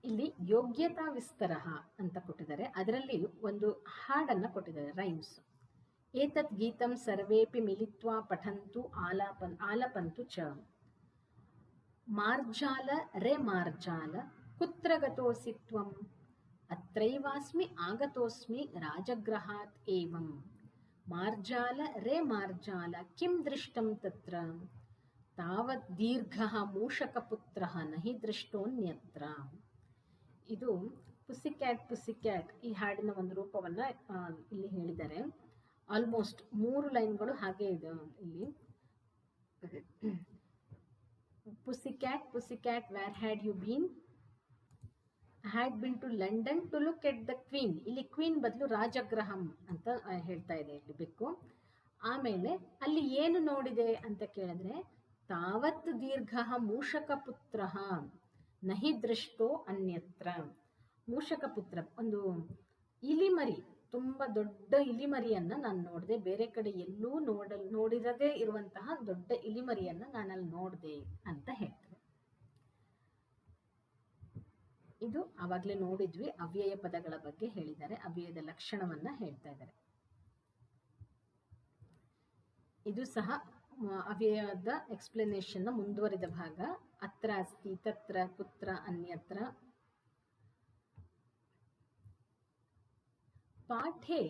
ಇಲ್ಲಿ ಯೋಗ್ಯತಾ ವಿಸ್ತರ ಅಂತ ಕೊಟ್ಟಿದ್ದಾರೆ. ಅದರಲ್ಲಿ ಒಂದು ಹಾಡನ್ನು ಕೊಟ್ಟಿದ್ದಾರೆ, ರೈಮ್ಸ್. ಏತತ್ ಗೀತಂ ಸರ್ವೇಪಿ ಮಿಲಿತ್ವಾ ಪಠಂತು ಆಲಪಂತು ಚ. ಮಾರ್ಜಾಲ ರೇ ಮಾರ್ಜಾಲ ಕುತ್ರ ಗತೋಸಿ ತ್ವಂ. ಅತ್ರೈವಾಸ್ಮಿ ಆಗತೋಸ್ಮಿ ರಾಜಗೃಹಾತ್ ಏವಂ. ಮಾರ್ಜಾಲ ರೇ ಮಾರ್ಜಾಲ ಕಿಂ ದೃಷ್ಟಂ ತತ್ರ. ತಾವತ್ ದೀರ್ಘಃ ಮೂಷಕಪುತ್ರಃ ನಹಿ ದೃಷ್ಟೋನ್ಯತ್ರ. ಇದು ಪುಸಿಕ್ಯಾಟ್ ಈ ಹಾಡಿನ ಒಂದು ರೂಪವನ್ನು ಇಲ್ಲಿ ಹೇಳಿದ್ದಾರೆ. ಆಲ್ಮೋಸ್ಟ್ 3 ಲೈನ್ಗಳು ಹಾಗೆ ಇದೆ ಇಲ್ಲಿ. Pussycat where had you been. Had been to London to look at the queen. ಇಲ್ಲಿ ಕ್ವೀನ್ ಬದಲು ರಾಜಗೃಹಂ ಅಂತ ಹೇಳ್ತಾ ಇದೆ ಇಲ್ಲಿ ಬೆಕ್ಕು. ಆಮೇಲೆ ಅಲ್ಲಿ ಏನು ನೋಡಿದೆ ಅಂತ ಕೇಳಿದ್ರೆ, ತಾವತ್ ದೀರ್ಘಃ ಮೂಷಕಪುತ್ರಃ ನಹಿ ದೃಷ್ಟೋ ಅನ್ಯತ್ರ. ಮೂಷಕಪುತ್ರ ಒಂದು ಇಲಿಮರಿ, ತುಂಬ ದೊಡ್ಡ ಇಲಿಮರಿಯನ್ನು ನಾನು ನೋಡಿದೆ, ಬೇರೆ ಕಡೆ ಎಲ್ಲೂ ನೋಡಿರದೇ ಇರುವಂತಹ ದೊಡ್ಡ ಇಲಿಮರಿಯನ್ನು ನಾನಲ್ಲಿ ನೋಡಿದೆ ಅಂತ ಹೇಳ್ತಾರೆ. ಇದು ಆವಾಗಲೇ ನೋಡಿದ್ವಿ, ಅವ್ಯಯ ಪದಗಳ ಬಗ್ಗೆ ಹೇಳಿದ್ದಾರೆ, ಅವ್ಯಯದ ಲಕ್ಷಣವನ್ನ ಹೇಳ್ತಾ ಇದ್ದಾರೆ. ಇದು ಸಹ ಅವ್ಯಯದ ಎಕ್ಸ್ಪ್ಲನೇಷನ್ನ ಮುಂದುವರಿದ ಭಾಗ. ಅತ್ರ ಅಸ್ತಿ, ತತ್ರ, ಕುತ್ರ, ಅನ್ಯತ್ರ. ಪಾಠೆ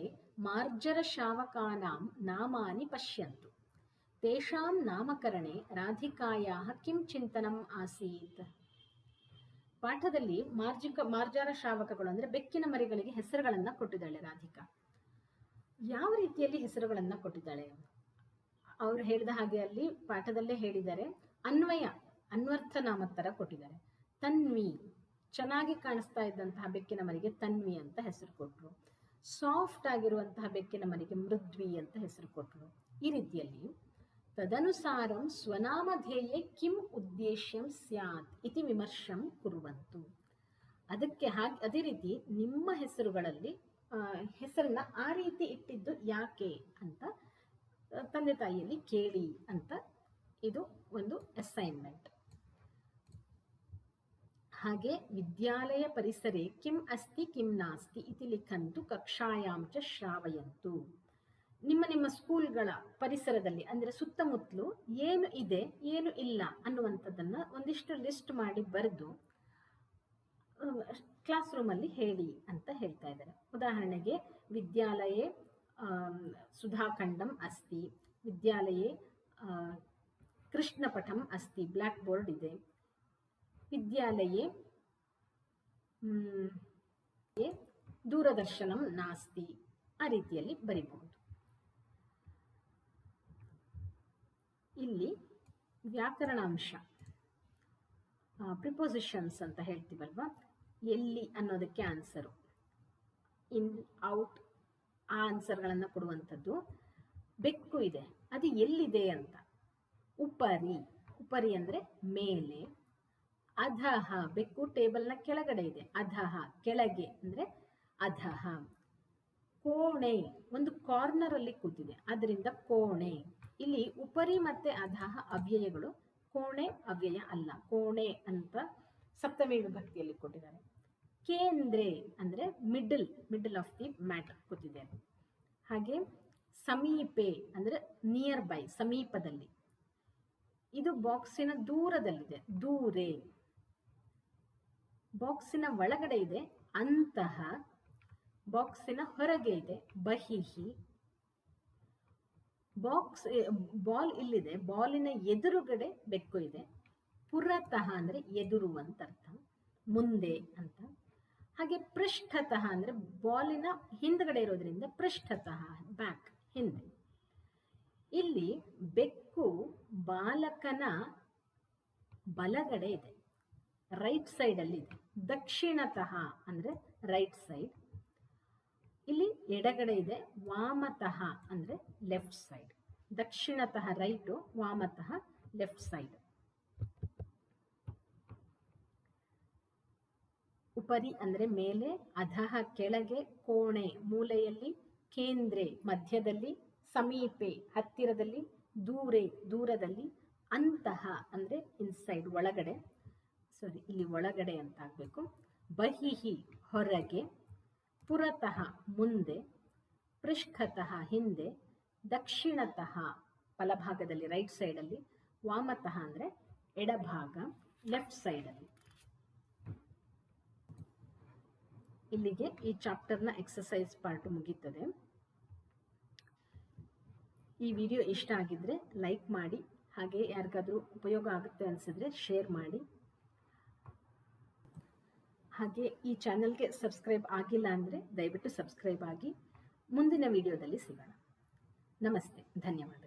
ಮಾರ್ಜರ ಶಾವಕಾನಾಂ ನಾಮಾನಿ ಪಶ್ಯಂತು. ತೇಷಾಂ ನಾಮಕರಣೆ ರಾಧಿಕಾಯಾಃ ಕಿಂ ಚಿಂತನಂ ಆಸೀತ್. ಪಾಠದಲ್ಲಿ ಮಾರ್ಜರ ಶಾವಕಗಳು ಅಂದರೆ ಬೆಕ್ಕಿನ ಮರಿಗಳಿಗೆ ಹೆಸರುಗಳನ್ನು ಕೊಟ್ಟಿದ್ದಾಳೆ ರಾಧಿಕಾ. ಯಾವ ರೀತಿಯಲ್ಲಿ ಹೆಸರುಗಳನ್ನು ಕೊಟ್ಟಿದ್ದಾಳೆ? ಅವರು ಹೇಳಿದ ಹಾಗೆ ಅಲ್ಲಿ ಪಾಠದಲ್ಲೇ ಹೇಳಿದ್ದಾರೆ. ಅನ್ವರ್ಥ ನಾಮದ ಥರ ಕೊಟ್ಟಿದ್ದಾರೆ. ತನ್ವಿ, ಚೆನ್ನಾಗಿ ಕಾಣಿಸ್ತಾ ಇದ್ದಂತಹ ಬೆಕ್ಕಿನ ಮರಿಗೆ ತನ್ವಿ ಅಂತ ಹೆಸರು ಕೊಟ್ಟರು. ಸಾಫ್ಟ್ ಆಗಿರುವಂತಹ ಬೆಕ್ಕಿನ ಮರಿಗೆ ಮೃದ್ವಿ ಅಂತ ಹೆಸರು ಕೊಟ್ಟರು. ಈ ರೀತಿಯಲ್ಲಿ ತದನುಸಾರಂ ಸ್ವನಾಮಧೇಯೇ ಕಿಂ ಉದ್ದೇಶ್ಯಂ ಸ್ಯಾತ್ ಇತಿ ವಿಮರ್ಶಂ ಕುರುವಂತು. ಅದಕ್ಕೆ ಅದೇ ರೀತಿ ನಿಮ್ಮ ಹೆಸರುಗಳಲ್ಲಿ ಹೆಸರನ್ನ ಆ ರೀತಿ ಇಟ್ಟಿದ್ದು ಯಾಕೆ ಅಂತ ತಂದೆ ತಾಯಿಯಲ್ಲಿ ಕೇಳಿ ಅಂತ ಇದು ಒಂದು ಅಸೈನ್ಮೆಂಟ್. ಹಾಗೆ ವಿದ್ಯಾಲಯ ಪರಿಸರೆ ಕಿಂ ಅಸ್ತಿ ಕಿಂ ನಾಸ್ತಿ ಇತಿ ಲಿಖಂತು ಕಕ್ಷಾಯಾಂ ಚ ಶ್ರಾವಯಂತು. ನಿಮ್ಮ ಸ್ಕೂಲ್ಗಳ ಪರಿಸರದಲ್ಲಿ ಅಂದರೆ ಸುತ್ತಮುತ್ತಲು ಏನು ಇದೆ ಏನು ಇಲ್ಲ ಅನ್ನುವಂಥದ್ದನ್ನು ಒಂದಿಷ್ಟು ಲಿಸ್ಟ್ ಮಾಡಿ ಬರೆದು ಕ್ಲಾಸ್ ರೂಮಲ್ಲಿ ಹೇಳಿ ಅಂತ ಹೇಳ್ತಾ ಇದ್ದಾರೆ. ಉದಾಹರಣೆಗೆ ವಿದ್ಯಾಲಯೇ ಸುಧಾಖಂಡಂ ಅಸ್ತಿ, ವಿದ್ಯಾಲಯೇ ಕೃಷ್ಣಪಟಂ ಅಸ್ತಿ, ಬ್ಲ್ಯಾಕ್ ಬೋರ್ಡ್ ಇದೆ. ವಿದ್ಯಾಲಯೇ ದೂರದರ್ಶನಂ ನಾಸ್ತಿ, ಆ ರೀತಿಯಲ್ಲಿ ಬರೀಬಹುದು. ಇಲ್ಲಿ ವ್ಯಾಕರಣಾಂಶ, ಪ್ರಿಪೋಸಿಷನ್ಸ್ ಅಂತ ಹೇಳ್ತೀವಲ್ವಾ, ಎಲ್ಲಿ ಅನ್ನೋದಕ್ಕೆ ಆನ್ಸರು, ಇನ್, ಔಟ್, ಆ ಆನ್ಸರ್ಗಳನ್ನು ಕೊಡುವಂಥದ್ದು. ಬೆಕ್ಕು ಇದೆ, ಅದು ಎಲ್ಲಿದೆ ಅಂತ. ಉಪರಿ ಅಂದರೆ ಮೇಲೆ. ಅಧಃ, ಬೆಕ್ಕು ಟೇಬಲ್ನ ಕೆಳಗಡೆ ಇದೆ. ಅಧಃ, ಕೆಳಗೆ ಅಂದರೆ ಅಧಃ. ಕೋಣೆ, ಒಂದು ಕಾರ್ನರ್ ಅಲ್ಲಿ ಕೂತಿದೆ, ಅದರಿಂದ ಕೋಣೆ. ಇಲ್ಲಿ ಉಪರಿ ಮತ್ತೆ ಅಧಃ ಅವ್ಯಯಗಳು, ಕೋಣೆ ಅವ್ಯಯ ಅಲ್ಲ. ಕೋಣೆ ಅಂತ ಸಪ್ತಮಿ ವಿಭಕ್ತಿಯಲ್ಲಿ ಕೊಟ್ಟಿದ್ದಾರೆ. ಕೇಂದ್ರೆ ಅಂದರೆ ಮಿಡಲ್ ಆಫ್ ದಿ ಮ್ಯಾಟ್ ಕೂತಿದೆ. ಹಾಗೆ ಸಮೀಪೆ ಅಂದರೆ ನಿಯರ್ ಬೈ, ಸಮೀಪದಲ್ಲಿ. ಇದು ಬಾಕ್ಸಿನ ದೂರದಲ್ಲಿದೆ, ದೂರೆ. ಬಾಕ್ಸಿನ ಒಳಗಡೆ ಇದೆ, ಅಂತಹ. ಬಾಕ್ಸಿನ ಹೊರಗೆ ಇದೆ, ಬಹಿಹಿ. ಬಾಲ್ ಇಲ್ಲಿದೆ, ಬಾಲಿನ ಎದುರುಗಡೆ ಬೆಕ್ಕು ಇದೆ. ಪುರತಃ ಅಂದರೆ ಎದುರು ಅಂತ ಅರ್ಥ, ಮುಂದೆ ಅಂತ. ಹಾಗೆ ಪೃಷ್ಠತಃ ಅಂದರೆ ಬಾಲಿನ ಹಿಂದ್ಗಡೆ ಇರೋದ್ರಿಂದ ಪೃಷ್ಠತಃ, ಬ್ಯಾಕ್, ಹಿಂದೆ. ಇಲ್ಲಿ ಬೆಕ್ಕು ಬಾಲಕನ ಬಲಗಡೆ ಇದೆ, ರೈಟ್ ಸೈಡ್ ಅಲ್ಲಿ ಇದೆ. ದಕ್ಷಿಣತಃ ಅಂದರೆ ರೈಟ್ ಸೈಡ್. ಇಲ್ಲಿ ಎಡಗಡೆ ಇದೆ. ವಾಮತಃ ಅಂದರೆ ಲೆಫ್ಟ್ ಸೈಡ್. ದಕ್ಷಿಣತಃ ರೈಟು, ವಾಮತಃ ಲೆಫ್ಟ್ ಸೈಡ್. ಉಪರಿ ಅಂದರೆ ಮೇಲೆ, ಅಧಃ ಕೆಳಗೆ, ಕೋಣೆ ಮೂಲೆಯಲ್ಲಿ, ಕೇಂದ್ರೆ ಮಧ್ಯದಲ್ಲಿ, ಸಮೀಪೆ ಹತ್ತಿರದಲ್ಲಿ, ದೂರೆ ದೂರದಲ್ಲಿ, ಅಂತಹ ಅಂದರೆ ಇನ್ಸೈಡ್ ಒಳಗಡೆ, ಇಲ್ಲಿ ಒಳಗಡೆ ಅಂತ ಆಗಬೇಕು, ಬಹಿಹಿ ಹೊರಗೆ, ಪುರತಃ ಮುಂದೆ, ಪೃಷ್ಠತಃ ಹಿಂದೆ, ದಕ್ಷಿಣತಃ ಬಲಭಾಗದಲ್ಲಿ ರೈಟ್ ಸೈಡಲ್ಲಿ, ವಾಮತಃ ಅಂದರೆ ಎಡಭಾಗ ಲೆಫ್ಟ್ ಸೈಡಲ್ಲಿ. ಇಲ್ಲಿಗೆ ಈ ಚಾಪ್ಟರ್ನ ಎಕ್ಸಸೈಸ್ ಪಾರ್ಟ್ ಮುಗೀತದೆ. ಈ ವಿಡಿಯೋ ಇಷ್ಟ ಆಗಿದ್ರೆ ಲೈಕ್ ಮಾಡಿ, ಹಾಗೆ ಯಾರಿಗಾದ್ರೂ ಉಪಯೋಗ ಆಗುತ್ತೆ ಅನಿಸಿದ್ರೆ ಶೇರ್ ಮಾಡಿ. ಹಾಗೆ ಈ ಚಾನಲ್ಗೆ ಸಬ್ಸ್ಕ್ರೈಬ್ ಆಗಿಲ್ಲ ಅಂದರೆ ದಯವಿಟ್ಟು ಸಬ್ಸ್ಕ್ರೈಬ್ ಆಗಿ. ಮುಂದಿನ ವಿಡಿಯೋದಲ್ಲಿ ಸಿಗೋಣ. ನಮಸ್ತೆ, ಧನ್ಯವಾದ.